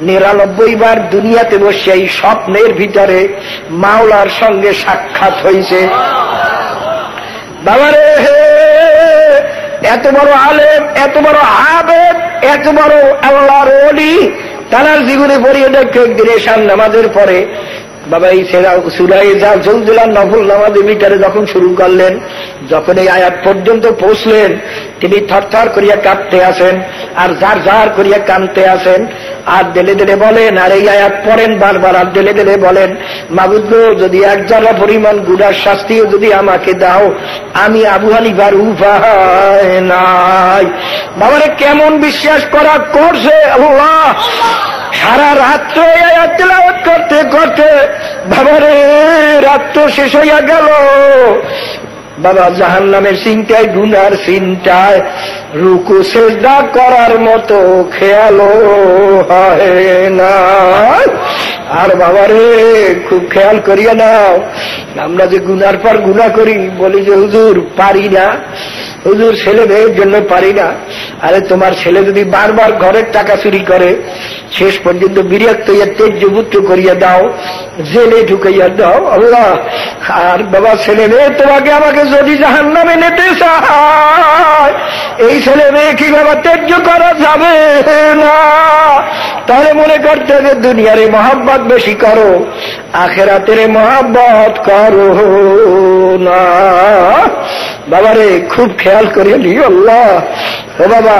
99 বার দুনিয়াতে বসে এই স্বপ্নের ভিতরে মাওলার সঙ্গে সাক্ষাৎ হয়েছে বাবারে। এত বড় আলেম, এত বড় আবেদ, এত বড় আল্লাহর ওলি, তার জীবনে পড়িয়ে দেখো একদিন এশার নামাজের পরে বাবা এই সূরা জুলজিলার নফল নামাজের ভিতরে যখন শুরু করলেন, যখন এই আয়াত পর্যন্ত পৌঁছলেন, তিনি থরথর করিয়া কাঁপতে আসেন আর জার জার করিয়া কাঁদতে আসেন আর দেলে দেলে বলেন, আর এই আয়াত পড়েন বারবার আর দেলে দেলে বলেন, মাবুদ গো, যদি এক জায়গা পরিমাণ গুনার শাস্তিও যদি আমাকে দাও, আমি আবু হানিফার উপায় নাই। বাবারে কেমন বিশ্বাস করা করছে আল্লাহ! সারা রাত্র এই আয়াত তেলাওয়াত করতে করতে বাবারে রাত্র শেষ হইয়া গেল। বাবা জাহান্নামের চিন্তায়, গুনার চিন্তায় রুকু সেজদা করার মতো খেয়ালও হয় না। আর বাবারে খুব খেয়াল করিয়া নাও, আমরা যে গুনার পর গুনাহ করি, বলি যে হুজুর পারি না, হুজুর ছেলে মেয়ের জন্য পারি না। আরে তোমার ছেলে যদি বারবার ঘরের টাকা চুরি করে, শেষ পর্যন্ত বিরক্ত হইয়া তেজ্যপুত্র করিয়া দাও, জেলে ঢুকাইয়া দাও আল্লাহ। আর বাবা ছেলে মেয়ে তোমাকে আমাকে যদি জাহান্নামে নিতে চায়, এই ছেলে মেয়ে কি বাবা ত্যায্য করা যাবে না। তাহলে মনে করতে হবে দুনিয়ার মহব্বত বেশি করো, আখেরাতের মহব্বত করো না। বাবারে খুব খেয়াল করে নিও আল্লাহ। ও বাবা,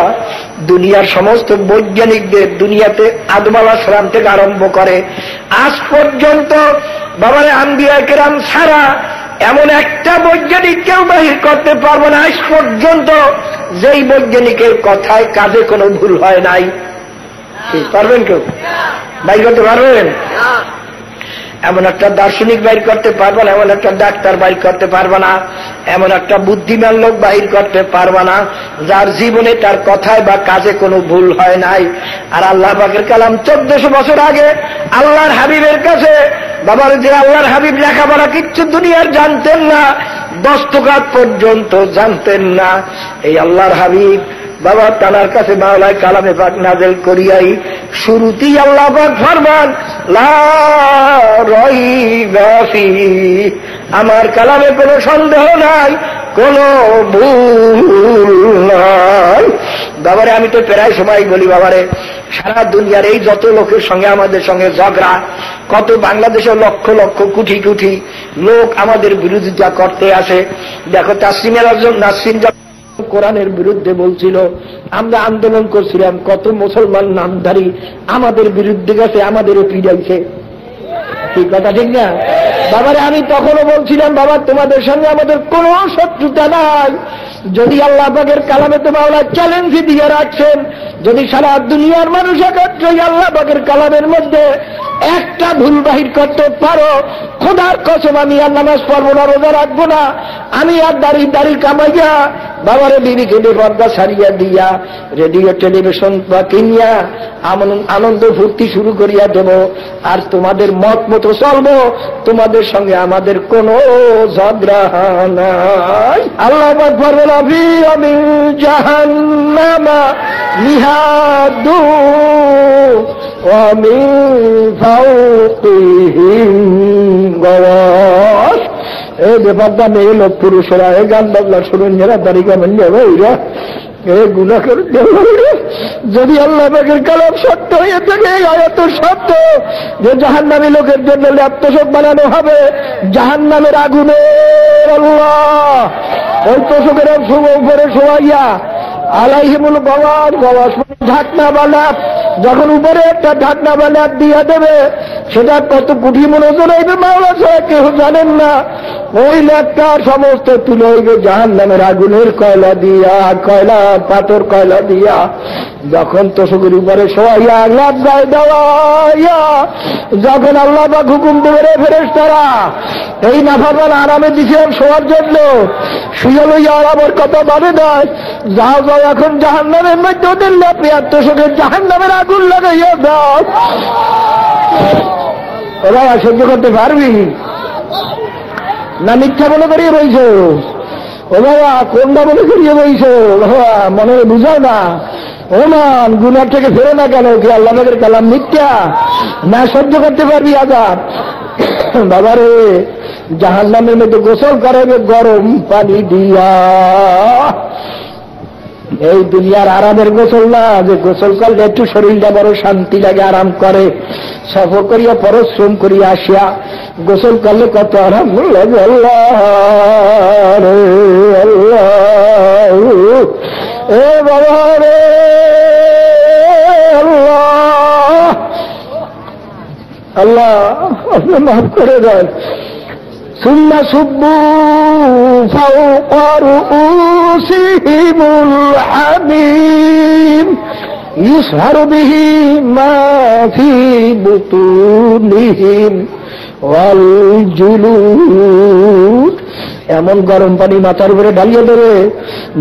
দুনিয়ার সমস্ত বৈজ্ঞানিকদের, দুনিয়াতে আদম আলাইহিস সালাম থেকে আরম্ভ করে আজ পর্যন্ত বাবারে আম্বিয়া কেরাম ছাড়া এমন একটা বৈজ্ঞানিক কেউ বাহির করতে পারবে না আজ পর্যন্ত যেই বৈজ্ঞানিকের কথায় কাজে কোনো ভুল হয় নাই। পারবেন কেউ বাইর করতে পারবেন? এমন একটা দার্শনিক বাইর করতে পারবে না, এমন একটা ডাক্তার বাইর করতে পারবে না, এমন একটা বুদ্ধিমান লোক বাহির করতে পারবে না যার জীবনে তার কথায় বা কাজে কোনো ভুল হয় নাই। আর আল্লাহ পাকের কালাম 1400 বছর আগে আল্লাহর হাবিবের কাছে, বাবার যে আল্লাহর হাবিব লেখাপড়া কিচ্ছু দুনিয়ার জানতেন না, দস্তকাত পর্যন্ত জানতেন না, এই আল্লাহর হাবিব বাবা তানার কাছে মাওলায় কালামে পাক নাযিল করিয়াই শুরুতেই আল্লাহ পাক ফরমান, লা রাইবা ফিহি, আমার কালামে কোনো সন্দেহ নাই, কোনো ভুল নাই। বাবারে আমি তো প্রায় সময় বলি, বাবারে সারা দুনিয়ার এই যত লোকের সঙ্গে আমাদের সঙ্গে ঝগড়া, কত বাংলাদেশের লক্ষ লক্ষ কোটি কোটি লোক আমাদের বিরোধিতা করতে আসে। দেখো নাসরিন কোরআনের বিরুদ্ধে বলছিল, আমরা আন্দোলন করছিলাম, কত মুসলমান নামধারী আমাদের বিরুদ্ধে গেছে, আমাদেরও পিড়াইছে। ঠিক কথা ঠিক না বাবারে? আমি তখনও বলছিলাম, বাবা তোমাদের সঙ্গে আমাদের কোনো শত্রুতা নাই, যদি আল্লাহ পাকের কালামে তো মাওলা চ্যালেঞ্জ দিয়ে রাখছেন, যদি সারা দুনিয়ার মানুষ একত্রই আল্লাহ পাকের কালামের মধ্যে একটা ভুল বাহির করতে পারো, খোদার কসম আমি আর নামাজ পড়বো না, রোজা রাখবো না, আমি আর দাড়ি কামাইয়া বাবারে বিবিকে পর্দা সারিয়া দিয়া রেডিও টেলিভিশন বা কিনিয়া আনন্দ ফুর্তি শুরু করিয়া দেব, আর তোমাদের মত মতো চলবো, তোমাদের সঙ্গে আমাদের কোনো ঝগড়া নাই। আল্লাহ পাক বলেন, আবি আমি জাহান্নামা মিহাদু ওয়া মিন ফাওকিহিম গাওয়াশ। এই ব্যাপারটা মেয়ে লোক পুরুষেরা এই গান বাজনা শুনুন, যারা তারিকা মান্য ভাইরা এই গুনাহ করে যদি আল্লাহ পাকের কালাম সত্য হয়ে থাকে, আয়াত সত্য যে জাহান্নামী লোকের জন্য ল্যাপটপ বানানো হবে জাহান্নামের আগুনের, আল্লাহ ওই তোষকের উপরে শোয়াইয়া আলাইহিমুল গাওয়াশ, গাওয়াশ ঢাকনা বালা, যখন উপরে একটা ঢাকনা বালা দিয়া দেবে, সেটা কত কোটি মনোজন হইবে মাওলা ছাড়া কেউ জানেন না। ওই লেখটার সমস্ত তুলে হইবে জাহান্নামের আগুনের কয়লা দিয়া, কয়লা পাথর কয়লা দিয়া, যখন তোষকের উপরে শোয়াইয়া লাভ গায়ে দেওয়াইয়া যখন আল্লাহ পাক হুকুম দেবে, রে ফেরেশতারা এই নাফরমান আরামে দিছিলাম শোয়ার জন্য, শুয়ে লইয়া আরামের কথা মানে নয়, যাও যাও এখন জাহান্নামের মধ্যে ওদের লেপে আর তোষকের জাহান্নামের আগুন লাগাইয়া দাও। ওরা সহ্য করতে পারবি না? মিথ্যা মনে করিয়ে বইছ ও বাবা, কোনটা মনে করিয়ে বইছ বাবা, মনে বুঝাও না। ও মান গুনার থেকে ফেরো না কেন? কি আল্লাহ পাকের কালাম মিথ্যা না? সহ্য করতে পারবি আযাব? বাবারে জাহান্নামের মধ্যে গোসল করাবে গরম পানি দিয়া, এই দুনিয়ার আরামের গোসল না, যে গোসল করলে একটু শরীরটা বড় শান্তি লাগে, আরাম করে, সফর করিয়া পরিশ্রম করিয়া আসিয়া গোসল করলে কত আরাম লাগে। আল্লাহ রে আল্লাহ, এ বাবা রে আল্লাহ, আল্লাহ আপনি মাফ করে দেন। সুম্মা সুব্বু ফাওকা রুউসিহিমুল হামিম ইউসহারু বিহি মা ফি বুতুনিহিম ওয়াল জুলুদ। এমন গরম পানি মাথার উপরে ঢালিয়ে দেবে,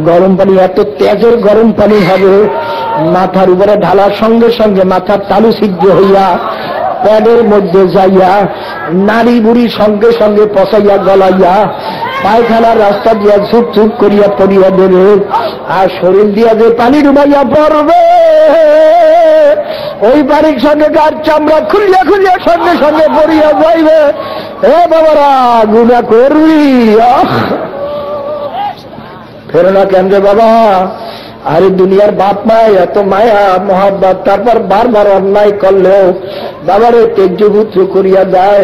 গরম পানি এত তেজের গরম পানি হবে, মাথার উপরে ঢালার সঙ্গে সঙ্গে মাথার তালু ছিদ্র হইয়া প্যাডের মধ্যে যাইয়া নারী বুড়ি সঙ্গে সঙ্গে পচাইয়া গলাইয়া পায়খানার রাস্তা দিয়া ঝুপ ঝুপ করিয়া পড়িয়া দেবে, আর শরীর দিয়া যে পানি ডুবাইয়া পড়বে ওই পানির সঙ্গে গার চামড়া খুলিয়া খুলিয়া সঙ্গে সঙ্গে পড়িয়া যাইবে। এ বাবারা গুনাহ করবি, ফের না কেন রে বাবা? আরে দুনিয়ার বাপ মায় এত মায়া মহাব্বত, তারপর বারবার অন্যায় করলেও বাবারে তেজ্যপুত্র করিয়া যায়,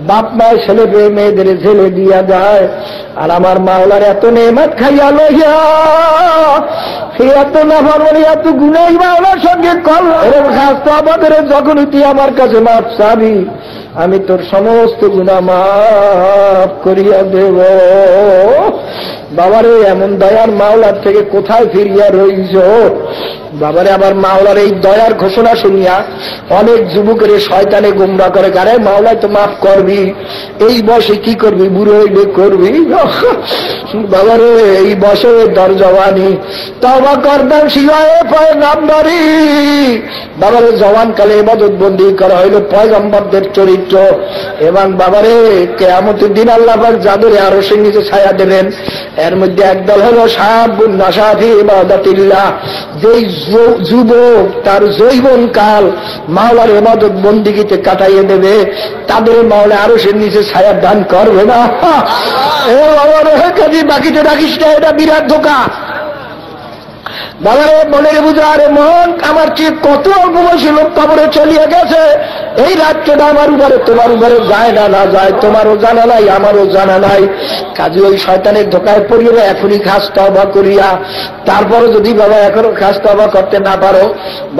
বাপ মায় ছেলে পেয়ে মেয়েদের ছেলে দিয়া যায়। আর আমার মাওলার এত নেমত খাইয়া লইয়া সে এত না পারবি, এত গুনাই মাওলার সঙ্গে কল এরকম খাস তো আমাদের, যখন তুই আমার কাছে মাপ চাবি আমি তোর সমস্ত গুনাহ মাফ করিয়া দেব। বাবারে এমন দয়ার মাওলার থেকে কোথায় ফিরিয়া রইছ? বাবারে আবার মাওলার এই দয়ার ঘোষণা শুনিয়া অনেক যুবকের শয়তানে গুমরা করে, কারে মাওলায় তো মাফ করবি, এই বয়সে কি করবি, বুড়ো হইলে করবি। বাবারে এই বয়সে দরজওয়ানি তওবা করদাম শিবায় পয়গম্বরী। বাবারে জওয়ানকালে ইবাদত বন্দি করা হইল পয়গম্বরদের চরিত্র, এবং বাবারে কিয়ামতের দিন আল্লাহ পাক যাদের আরশের নিচে ছায়া দেবেন এর মধ্যে একদল হলো শাবুন নাশা ফি ইবাদাতিল্লাহ, যেই যুবক তার যৌবন কাল মাওলার ইবাদত বন্দিগিতে কাটাইয়ে দেবে তাদের মাওলা আরশের নিচে ছায়া দান করবে না। এ বাবা রে কাজী বাকিতে রাখিস না, এটা বিরাট ধোঁকা। বাবারে মনে বুঝা, আরে মন আমার চেয়ে কত অল্প বয়সী লোক কবরে চলিয়ে গেছে, এই রাত্রেটা আমার উপরে তোমার উপরে যায় না, না যায় তোমারও জানা নাই আমারও জানা নাই। কাজে ওই শয়তানের ধোকায় পড়িয়ে এখনই খাস তওবা করিয়া, তারপরে যদি বাবা এখনো খাস তওবা করতে না পারো,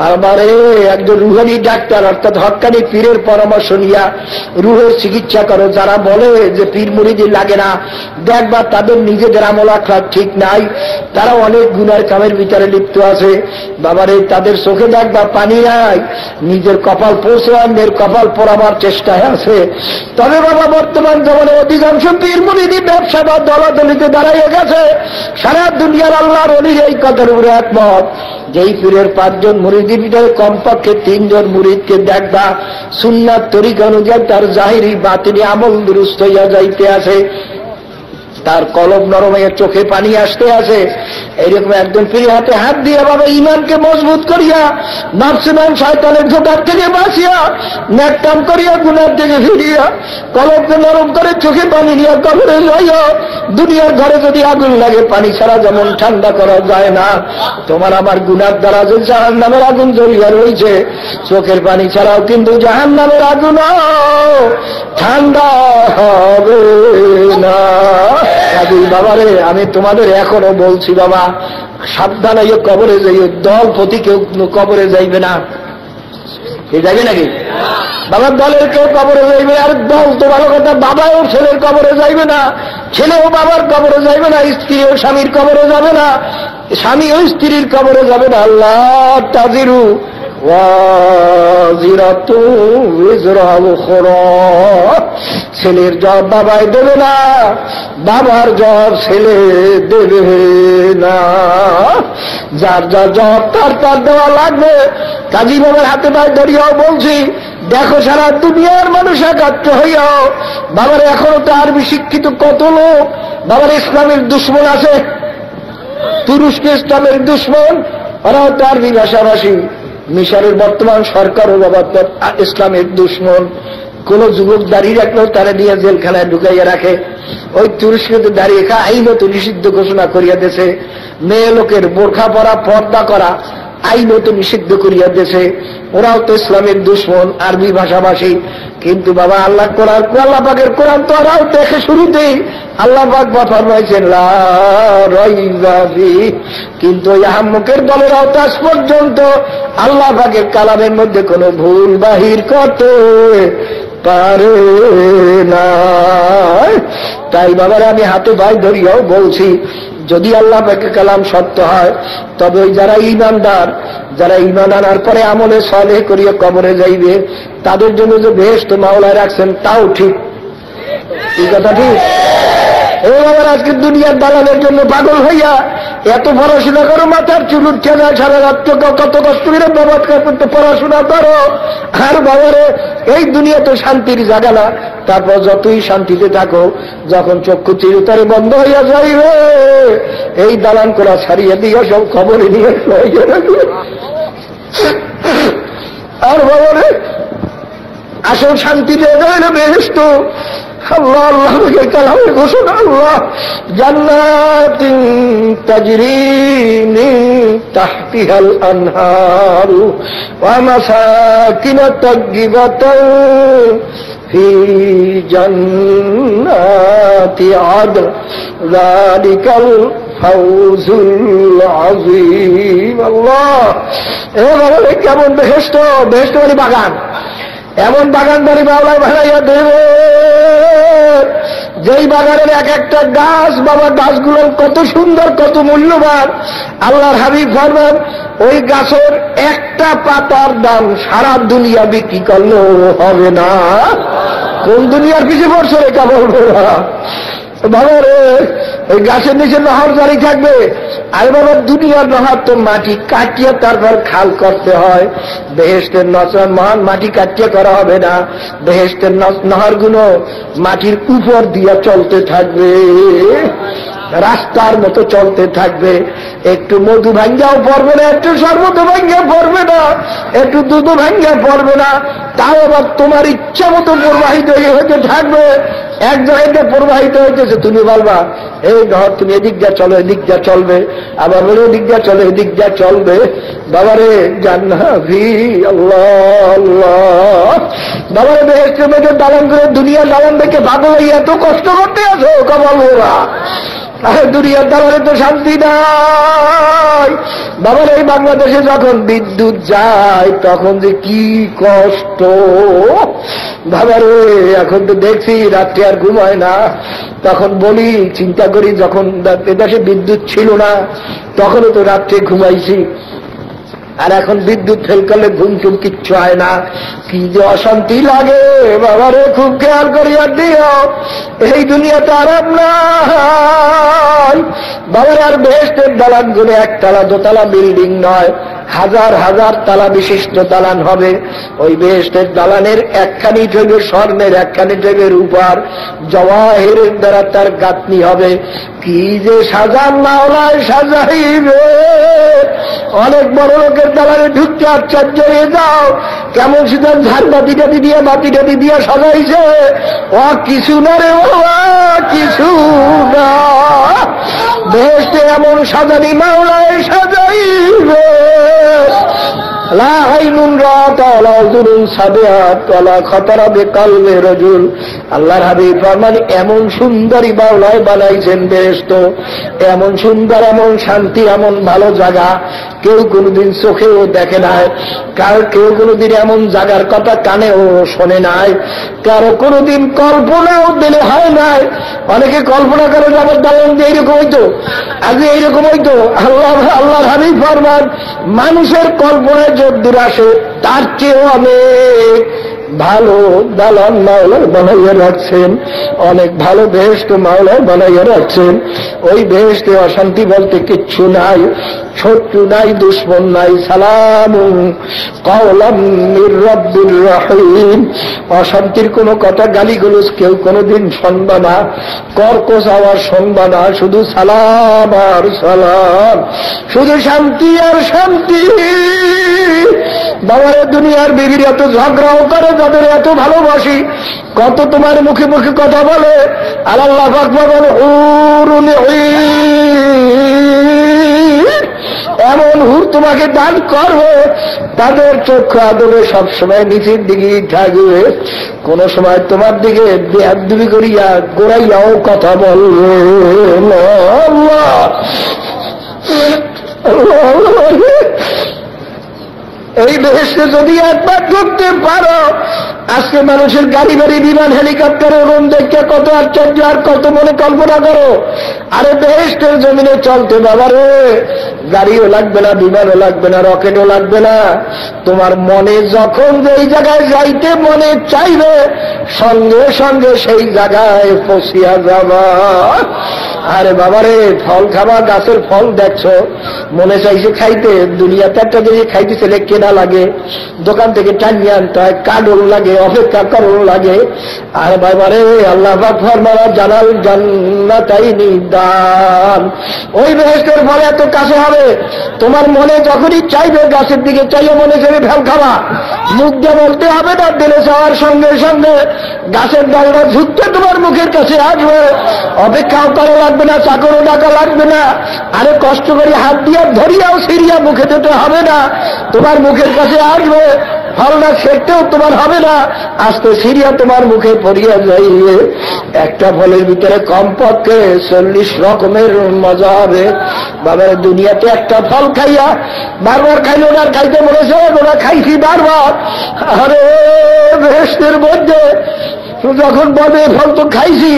বাবারে একজন রুহানি ডাক্তার অর্থাৎ হক্কানি পীরের পরামর্শ নিয়া রুহের চিকিৎসা করো। যারা বলে যে পীর মুরিদি লাগে না, দেখবা তাদের নিজেদের আমল আখলাক ঠিক নাই, তারা অনেক গুনার কামের ভিতরে লিপ্ত আছে। বাবারে তাদের চোখে দেখবা পানি নাই, নিজের কপাল পৌঁছে অন্যের কপাল পড়াবার চেষ্টায় আছে। তবে বাবা বর্তমান জমানে অধিকাংশ পীর মুরিদি ব্যবসা বা দলাদলিতে দাঁড়াইয়া গেছে। সারা দুনিয়ার আল্লাহর ওলির এই কথার উপরে একমত, যেই পীরের 5 জন মুরিদির ভিতরে কমপক্ষে 3 জন মুরিদকে দেখবা সুন্নাত তরিকা অনুযায়ী তার জাহিরি বাতিনি আমল দুরুস্ত হইয়া যাইতে আছে, তার কলব নরম হয়ে চোখে পানি আসতে আছে। এইরকম একজন পীর হাতে হাত দিয়ে বাবা ইমানকে মজবুত করিয়া নফসমান শয়তানের ধোঁকার থেকে বাঁচিয়া নেক কাম করিয়া গুনার থেকে ফিরিয়া কলবকে নরম করে চোখে পানি নিয়ে কবরে যাইও। দুনিয়ার ঘরে যদি আগুন লাগে পানি ছাড়া যেমন ঠান্ডা করা যায় না, তোমার আমার গুনার দ্বারা যে জাহান্নামের আগুন জ্বলিয়া রয়েছে, চোখের পানি ছাড়াও কিন্তু জাহান্নামের আগুন ঠান্ডা হবে না। বাবারে আমি তোমাদের এখনো বলছি বাবা সাবধান হইয়া কবরে যাইও, দল প্রতি কেউ কবরে যাইবে না। কে যাবে নাকি? বাবার দলের কেউ কবরে যাইবে, আর দল তো ভালো কথা, বাবাও ছেলের কবরে যাইবে না, ছেলেও বাবার কবরে যাইবে না, স্ত্রীও স্বামীর কবরে যাবে না, স্বামীও স্ত্রীর কবরে যাবে না। আল্লাহ তাজিরু ছেলের জব বাবাই দেবে না, বাবার জব ছেলে দেবে না, যার যা জব তার তার দেওয়া লাগবে। কাজী বাবার হাতে পায়ে ধরিয়াও বলছি, দেখো সারা দুনিয়ার মানুষ একাত্র হইয়াও বাবার এখনো তো আরবি শিক্ষিত কত লোক বাবার ইসলামের দুশ্মন আছে, তুরস্কে ইসলামের দুশ্মন, ওরাও তো আরবি ভাষাভাষী। মিশরের বর্তমান সরকারও বাবা ইসলামের দুশ্মন, কোন যুবক দাঁড়িয়ে রাখলেও তারা নিয়ে জেলখানায় ঢুকাইয়া রাখে। ওই তুরস্কে দাঁড়িয়ে খা আইনত নিষিদ্ধ ঘোষণা করিয়া দিয়েছে। মেয়ে লোকের বোরখা পরা, পর্দা করা আইনত নিষিদ্ধ করিয়া দিয়েছে। ওরাও তো ইসলামের দুশ্মন, আরবি ভাষাভাষী। কিন্তু বাবা আল্লাহ কোরআন, আল্লাহ পাকের কোরআন তো ওরাও দেখে শুরুতেই আল্লাহ পাক ফরমাইছেন লা রাইবা ফিহি। কিন্তু ওই আহম্মকের দলেরাও তো আজ পর্যন্ত আল্লাহ পাকের কালামের মধ্যে কোনো ভুল বাহির করতে পারে না। তাই বাবার আমি হাতে ভাই ধরিয়াও বলছি, যদি আল্লাহ পাকের কালাম সত্য হয় তবে ওই যারা ঈমানদার, যারা ঈমান আনার পরে আমলে সালেহ করিয়া কবরে যাইবে, তাদের জন্য যে বেহেশত মাওলায় রাখছেন তাও ঠিক। এই কথা ঠিক। এই বাবার আজকে দুনিয়ার দালালের জন্য পাগল হইয়া এত পড়াশোনা করো, মাথার চুল উঠছে না, সারা রাত্র কত কষ্ট করে বাবার কাছে পড়াশোনা করো। আর বাবারে এই দুনিয়া তো শান্তির জায়গা না। তারপর যতই শান্তিতে থাকো, যখন চক্ষু চিরতরে বন্ধ হইয়া যাইবে, এই দালান করা ছাড়িয়ে দিয়ে সব খবরে নিয়ে রাখবে। আর বাবারে আসল শান্তি দেওয়া যায় না বেহেশত। আল্লাহ আল্লাহ কালামের ঘোষণা, আল্লাহ জান্নাতিন তাজরি মিন তাহতিহাল আনহারু ওয়া মাসাকিন তাইয়্যিবাতান ফি জান্নাতি আদন যালিকাল ফাউজুল আযীম। আল্লাহ এবারে কেমন বেহেশত, বেহেশত মানে বাগান, এমন বাগান বাড়ি বাংলায় বানাইয়া দেবে, যেই বাগানের এক একটা গাছ, বাবা গাছগুলো কত সুন্দর, কত মূল্যবান। আল্লাহর হাবিব ফরমান ওই গাছের একটা পাতার দাম সারা দুনিয়া বিক্রি করলেও হবে না। কোন দুনিয়ার পিছিয়ে পড়ছে রে কাবল বাবা রে? ওই গাছের নিচে নহর জারি থাকবে। আর বাবা দুনিয়ার নহর তো মাটি কাটিয়ে তারপর খাল করতে হয়। বেহেশতের মহান মাটি কাটিয়ে করা হবে না। বেহেশতের নহরগুলো মাটির উপর দিয়া চলতে থাকবে, রাস্তার মতো চলতে থাকবে। একটু মধু ভাঙ্গাও পড়বে না, একটু শরবত ভাঙ্গা পড়বে না, একটু দুধ ভাঙ্গা পড়বে না। তাও আবার তোমার ইচ্ছা মতো প্রবাহিত হতে থাকবে। এক জায়গায় প্রবাহিত হইতেছে, তুমি বলবা এই ঘর তুমি এদিক যা চলো, এদিক যা চলবে, আবার বলে এদিক যা চলো, এদিক যা চলবে। বাবারে জান্নাতি আল্লাহ আল্লাহ। বাবারে বেহেশতের মধ্যে দালান করে দুনিয়ার দালান দেখে ভাগো এত কষ্ট করতে আছো কবল ওরা। দুনিয়ার দালানে তো শান্তি নাই। বাবার এই বাংলাদেশে যখন বিদ্যুৎ যায় তখন যে কি কষ্ট বাবারে। এখন তো দেখছি রাত্রে আর ঘুমায় না। তখন বলি, চিন্তা করি, যখন এদেশে বিদ্যুৎ ছিল না তখনও তো রাত্রে ঘুমাইছি, আর এখন বিদ্যুৎ ফেল করলে ঘুম চুম কিচ্ছু হয় না। কি যে অশান্তি লাগে বাবারে, খুব খেয়াল করিয়া দিও। এই দুনিয়াতে আরাম নাই বাবার। আর বেহেশতের দালান গুলো একতলা দোতলা বিল্ডিং নয়, হাজার হাজার তালা বিশিষ্ট দালান হবে। ওই বেহেশতের দালানের একখানি ঠেবে স্বর্ণের, একখানি ঠেবে রূপার, জওয়াহিরের দ্বারা তার গাঁথনি হবে। কি যে সাজান মাওলায় সাজাইবে। অনেক বড় লোকের দালানে ঢুকতে আশ্চর্য হয়ে যাও, কেমন সেটা ঝাড়বাতি দিয়ে বাতি দিয়ে সাজাইছে। ও কিছু না রে বাবা, কিছু না। বেহেশতে এমন সাজানি মাওলায় সাজাইবে। লা আইনুন রাত ওয়ালা উযুনুন সামিআত ওয়ালা খাতারা বিকলবি রাজুল। আল্লাহর হাবিব ফরমান এমন সুন্দরী মাওলায় বানাইছেন বেহেশত, এমন সুন্দর, এমন শান্তি, এমন ভালো জায়গা কেউ কোনোদিন চোখেও দেখে নাই। কারো কেউ কোনোদিন এমন জায়গার কথা কানেও শোনে নাই, কারো কোনোদিন কল্পনাও দিলে হয় নাই। অনেকে কল্পনা করে আমার দালান দিয়ে এইরকম হইতো, আজ এইরকম হইতো। আল্লাহর হাবিব ফরমান মানুষের কল্পনায় যদ্দূর আসে তার চেয়েও অনেক ভালো দালান মাওলা বানাইয়া রাখছেন, অনেক ভালো বেহেশত মাওলা বানাইয়া রাখছেন। ওই বেহেশতে অশান্তি বলতে কিচ্ছু নাই, শত্রু নাই, দুশ্মন নাই। সালামুন কাওলাম মির রাব্বির রহিম। অশান্তির কোনো কথা, গালিগুলোজ কেউ কোনোদিন শুনবা না, কর্কশ আওয়াজ শুনবা না, শুধু সালাম আর সালাম, শুধু শান্তি আর শান্তি। বাবারে দুনিয়ার বিবির এত ঝগড়াও করে, যাদের এত ভালোবাসি, কত তোমার মুখে মুখে কথা বলে, আর আল্লাহ পাক বলেন হুরুল ঈন, এমন হুর তোমাকে দান করবে, তাদের চক্ষু আদরে সবসময় নিচের দিকে থাকবে, কোন সময় তোমার দিকে বেয়াদবি করিয়া গোড়াইয়াও কথা বলবে না। আল্লাহ এই দেশে যদি একবার ঢুকতে পারো, আজকে মানুষের গাড়ি বাড়ি বিমান হেলিকপ্টারের রুম দেখতে কত আশ্চর্য, আর কত মনে কল্পনা করো। আরে দেশের জমিনে চলতে বাবারে গাড়িও লাগবে না, বিমানও লাগবে না, রকেটও লাগবে না, তোমার মনে যখন যেই জায়গায় যাইতে মনে চাইবে সঙ্গে সঙ্গে সেই জায়গায় পৌঁছিয়া যাবা। আরে বাবারে ফল খাবা, গাছের ফল দেখছো, মনে চাইছে খাইতে, দুনিয়াতে একটা জিনিস খাইতে ছেলে কেনা লাগে, দোকান থেকে টানিয়ে আনতে হয়, কাডল লাগে, অপেক্ষা করুন লাগে। আর বাবারে আল্লাহ পাক ফরমায়া জানাল জান্নাতাইনি দান, ওই বেহেশতের ফল এত কাছে হবে, তোমার মনে যখনই চাইবে গাছের দিকে চাইলে মনে চাইবে ফল খাওয়া, মুখ দিয়ে বলতে হবে না, দিলে যাওয়ার সঙ্গে সঙ্গে গাছের ডালটা ঝুঁকতে তোমার মুখের কাছে আসবে, অপেক্ষাও করা লাগবে না, চাকরও ডাকা লাগবে না, আরে কষ্ট করে হাত দিয়ে ধরিয়াও সিরিয়া মুখে দিতে হবে না, তোমার মুখের কাছে আসবে, ফলটা সেরতেও তোমার হবে না, আস্তে সিরিয়া তোমার মুখে পড়িয়া যাইবে। একটা ফলের ভিতরে কমপক্ষে 40 রকমের মজা হবে। বাবার দুনিয়াতে একটা ফল খাইয়া বারবার খাইল না, খাইতে বলেছে ওরা খাইছি বারবার। আরে বেহেশতের মধ্যে যখন বলবে ফল তো খাইছি,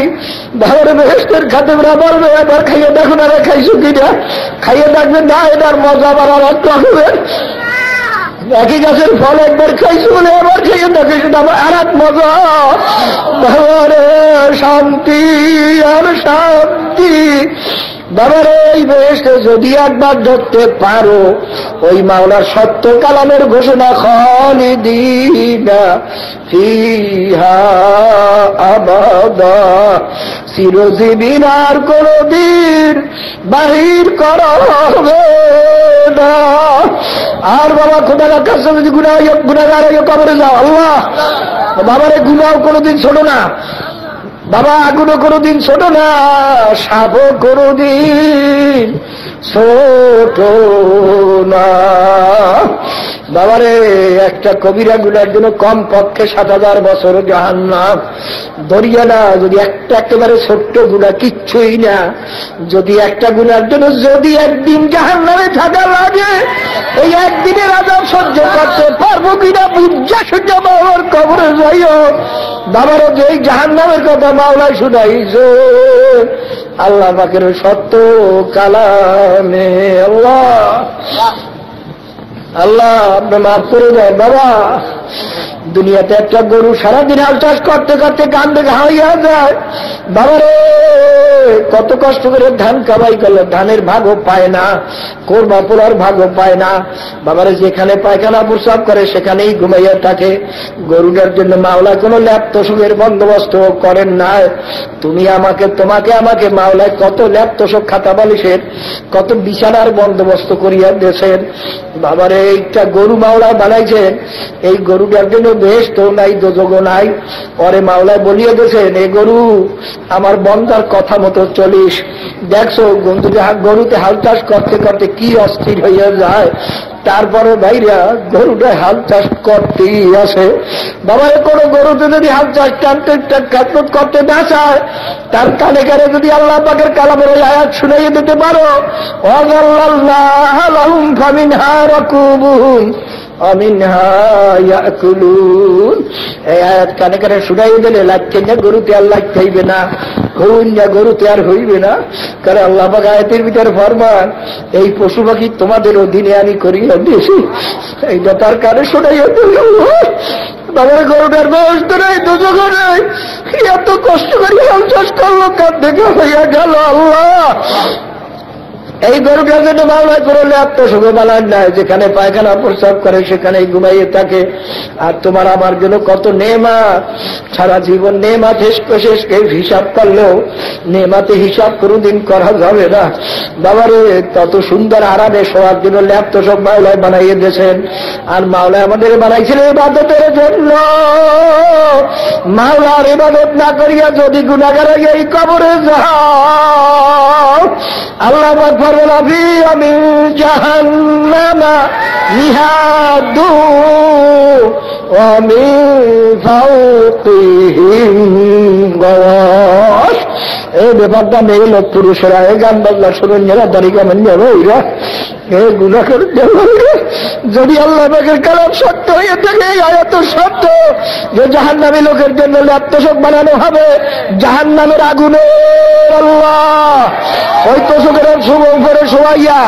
বাবার বেহেশতের খাতে ওরা বলবে এবার খাইয়ে দেখো না, খাইছো কিনা, খাইয়ে দেখবেন না, এটার মজা আবার আর এক রকমের। একই গাছের ফল একবার খাইছো বলে এবার খাইয়ে দেখে সেটা আবার আর এক মজা। বাবারে শান্তি আর শান্তি। বাবারে এই বেহেশতে যদি একবার ধরতে পারো, ওই মাওলার সত্য কালামের ঘোষণা খালিদিনা ফিহা আবাদা, চিরজীবন আর কোনদিন বাহির করা হবে না। আর বাবা খোদার কাছে যদি গুনাহগার হয়ে কবরে যাও, আল্লাহ বাবারে গুনাহ কোনদিন ছোট না, বাবা আগুনও কোনদিন ছোট না, সাপও কোনদিন ছোট না। বাবারে একটা কবিরা গুনার জন্য কম পক্ষে 7000 বছর জাহান্নাম। দরিয়া না, যদি একটা একেবারে ছোট্ট গুনাহ কিচ্ছুই না, যদি একটা গুনার জন্য যদি একদিন জাহান্নামে থাকা লাগে, এই একদিনের আযাব সহ্য করতে পারবো কিনা বুঝা সহ্য বাবার কবরে যাইও। বাবারও যে জাহান্নামের কথা মাওলাই শুনাইছে আল্লাহ পাকের সত্য কালামে। আল্লাহ আল্লাহ আপনি মাফ করে দেয়। বাবা দুনিয়াতে একটা গরু সারাদিন হাল চাষ করতে করতে কান্দে ঘাইয়া যায়, বাবারে কত কষ্ট করে ধান কামাই করলো, ধানের ভাগও পায় না, কোরমা পোলার ভাগও পায় না। বাবারে যেখানে পায়খানা প্রস্রাব করে সেখানেই ঘুমাইয়া থাকে। গরুটার জন্য মাওলা কোনো ল্যাপ তোষকের বন্দোবস্ত করেন না। তুমি আমাকে তোমাকে আমাকে মাওলায় কত ল্যাপ তোষক খাতা বালিশের কত বিছানার বন্দোবস্ত করিয়া দিয়েছেন। বাবারে একটা গরু মাওলা বানাইছেন, এই গরুটার জন্য বেহেশত নাই, দোজখও নাই। পরে মাওলায় বলিয়ে দিয়েছেন, এ গরু আমার বন্দার কথা মতো চলিস। দেখছো গরুতে হাল চাষ করতে করতে কি অস্থির হইয়া যায়, তারপরে ভাইরা গরুটা হাল চাষ করতেই আসে। বাবার কোনো গরুতে যদি হাল চাষ টানতে করতে না চায়, তার কানে কানে যদি আল্লাহ পাকের কালামের ওই আয়াত শুনাইয়ে দিতে পারো, এই আয়াত কানে কানে শুনাইয়ে দিলে লাগছে না গরুতে আর লাগ খাইবে না, হইনা গরুতে আর হইবে না। কারণ আল্লাহ পাক আয়াতের ভিতরে ফরমান, এই পশু পাখি তোমাদের অধীনে আমি করিয়া দিয়েছি, এইটা তার কানে শোনাইয়া দিল। বাবার গরুটার ব্যবস্থা নেই, দুজক নেই, এত কষ্ট করে হাল চাষ করলো, কার দেখে হইয়া গেল। আল্লাহ এই গরুটার জন্য মাওলায় করে ল্যাপটপ বানান নাই, যেখানে পায়খানা প্রস্রাব করে সেখানেই ঘুমাইয়ে থাকে। আর তোমার আমার জন্য কত নেমাত, সারা জীবন নেমাত শেষকে হিসাব করলেও নেমাতে হিসাব কোনোদিন করা যাবে না। বাবারে তত সুন্দর আরামে শোয়ার জন্য ল্যাপটপ সব মাওলায় বানাইয়ে দিয়েছেন। আর মাওলায় আমাদের বানাইছিলেন ইবাদতের জন্য। মাওলার ইবাদত না করিয়া যদি গুনাহগার হইয়া এই কবরে যাও, আল্লাহ পাক বলেন আমি জাহান্নামা মিহাদু ওয়া মিন ফাওকিহিম গাওয়াশ। এই ব্যাপারটা মেয়ে লোক পুরুষেরা এই গান বাজনা শুনেন যারা দাড়ি কামেন যাবে ওইরা এই গুনাহের যদি আল্লাহ পাকের কালাম সত্য হয়ে থাকে, এই আয়াত সত্য যে জাহান্নামী লোকের জন্য ল্যাপটপ বানানো হবে জাহান্নামের আগুনে। আল্লাহ ওই তোষকের উপরে শোয়াইয়া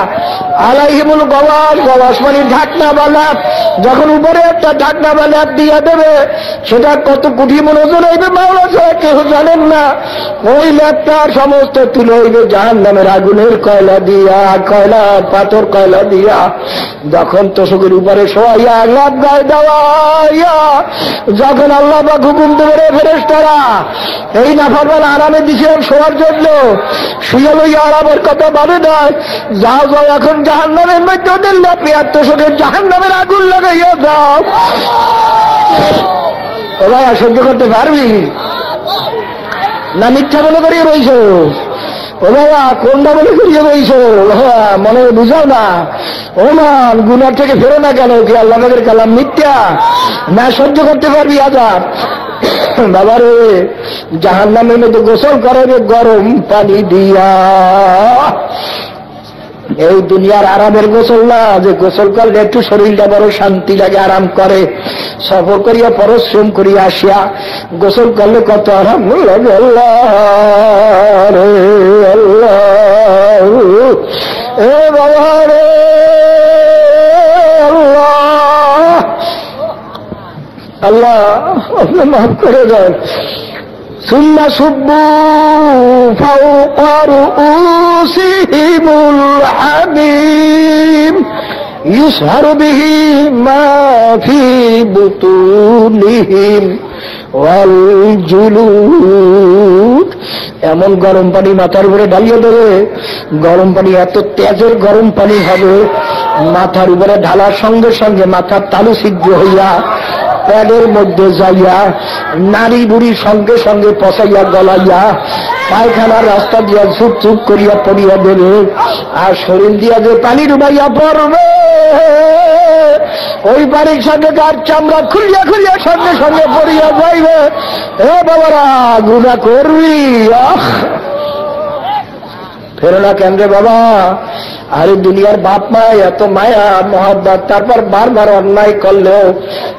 আলাইহিমুল গওয়াশ, গওয়াশ মানে ঢাকনা বা ল্যাপ, যখন উপরে একটা ঢাকনা বা ল্যাপ দিয়া দেবে সেটা কত কোটি মন ওজন হইবে মাওলা ছাড়া কেউ জানেন না। ওই ল্যাপটার সমস্ত তুলে হইবে জাহান্নামের আগুনের কয়লা দিয়া, কয়লা পাথর কয়লা দিয়া। যখন তোষকের উপরে শোয়াইয়া ল্যাপ গায়ে দেওয়াইয়া যখন আল্লাহ বা হুকুম দেবে ফেরেশতারা এই নাফরমান আরামে দিছিলাম শোয়ার জন্য, শুয়ে লইয়া আরামের কথা ভাবে নয়, যাও যাও এখন জাহান্নামের মধ্যে ওদের ল্যাপে আর তোষকের জাহান্নামের আগুন লাগাইয়া দাও। ও ভাই সহ্য করতে পারবি না? মিথ্যা মনে করিয়ে রইছ? ও বাবা কোনটা মনে করিয়ে রইছ? মনে বুঝাও না। ও মান গুনার থেকে ফেরো না কেন? কি আল্লাহ পাকের কালাম মিথ্যা? না সহ্য করতে পারবি আজাব? বাবারে জাহান্নামের মধ্যে গোসল করাবে গরম পানি দিয়া। এই দুনিয়ার আরামের গোসল না, যে গোসল করলে একটু শরীরটা বড় শান্তি লাগে, আরাম করে, সফর করিয়া পরিশ্রম করিয়া আসিয়া গোসল করলে কত আরাম লাগে। আল্লাহ রে আল্লাহ, এ বাবা রে আল্লাহ, আল্লাহ আপনি মাফ করে দেন। সুম্মা সুব্বু ফাওকা রুউসিহিমুল হামিম ইউসহারু বিহি মা ফি বুতুনিহিম ওয়াল জুলুদ। এমন গরম পানি মাথার উপরে ঢালিয়ে দেবে, গরম পানি এত তেজের গরম পানি হবে, মাথার উপরে ঢালার সঙ্গে সঙ্গে মাথার তালু ছিদ্র হইয়া প্যাডের মধ্যে যাইয়া নারী বুড়ির সঙ্গে সঙ্গে পচাইয়া গলাইয়া পায়খানার রাস্তা দিয়া চুপ চুপ করিয়া পড়িয়া দেবে। আর শরীর দিয়া যে পানি ডুবাইয়া পড়বে ওই পানির সঙ্গে তার চামড়া খুলিয়া খুলিয়া সঙ্গে সঙ্গে পড়িয়া যাইবে। এ বাবারা গুনাহ করবি, ফেরো না কেন রে বাবা? আরে দুনিয়ার বাপ মা এত মায়া মহব্বত, তারপর বারবার অন্যায় করলেও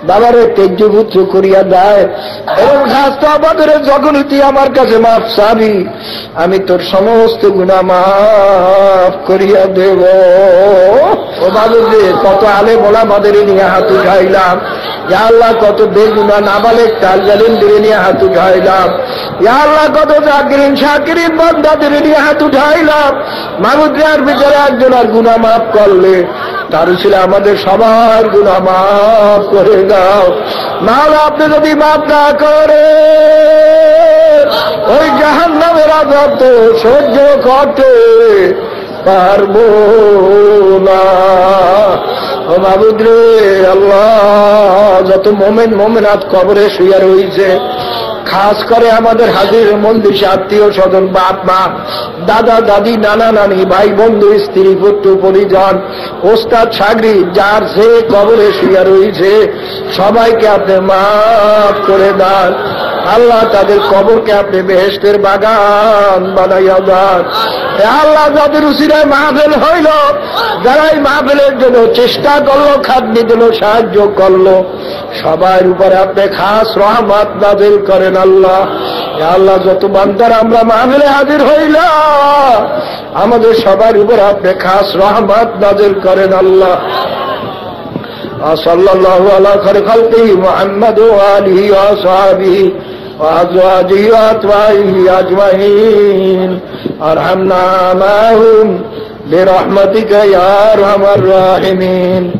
বাবারে তেজ্যপুত্র করিয়া দেয়। এরকম খাস তো আমাদের যখন তুই আমার কাছে মাফ চাবি আমি তোর সমস্ত গুনাহ মাফ করিয়া দেব। ও বাবু যে কত আলে বলা আমাদের নিয়ে হাত উঠাইলাম, ইয়া আল্লাহ কত বেগুনা নাবালেক তালজালিম দিয়ে নিয়ে হাত উঠাইলাম, ইয়া আল্লাহ কত জাকিরিন শাকিরিন বান্দাদের নিয়ে হাত উঠাইলাম। মাগুদ্রার ভিতরে একজন আর গুনাহ মাফ করলে তার ছিল আমাদের সবার গুনাহ মাফ করে দাও। নাহলে আপনি যদি মাফ না করে ওই জাহান্নামের আযাব তো সহ্য করতে পারবো না। ও মাবুদ রে আল্লাহ, যত মোমেন মোমেনাত কবরে শুয়ে রয়েছে, খাস করে আমাদের হাজির মন্দির আত্মীয় স্বজন, বাপ মা, দাদা দাদি, নানা নানি, ভাই বন্ধু, স্ত্রী পুত্র পরিজন, ওস্তাদ ছাগরি, যার সে কবরে শুয়ে রয়েছে সবাইকে আপনি মাফ করে দেন। আল্লাহ তাদের কবরকে আপনি বেহেশতের বাগান বানাইয়া দেন। আল্লাহ যাদের উসিলায় মাহফিল হইল, যারা এই মাহফিলের জন্য চেষ্টা করলো, খাদ্য দিল, সাহায্য করলো, সবার উপরে আপনি খাস রহমত নাযিল করেন। আল্লাহ আল্লাহ যত বান্দার আমরা মাহফিলে হাজির হইলাম আমাদের সবার উপর আপনি খাস রহমত নাযিল করেন। আল্লাহ সাল্লাল্লাহু আলা খায়রি খালকিহি মুহাম্মাদ ওয়া আলিহি ওয়া আসহাবিহি ওয়া আজওয়াজিহি ওয়া আতবাইহি আজমাইন আরহামনা মাহুম برحمتك يا ارحم الراحمين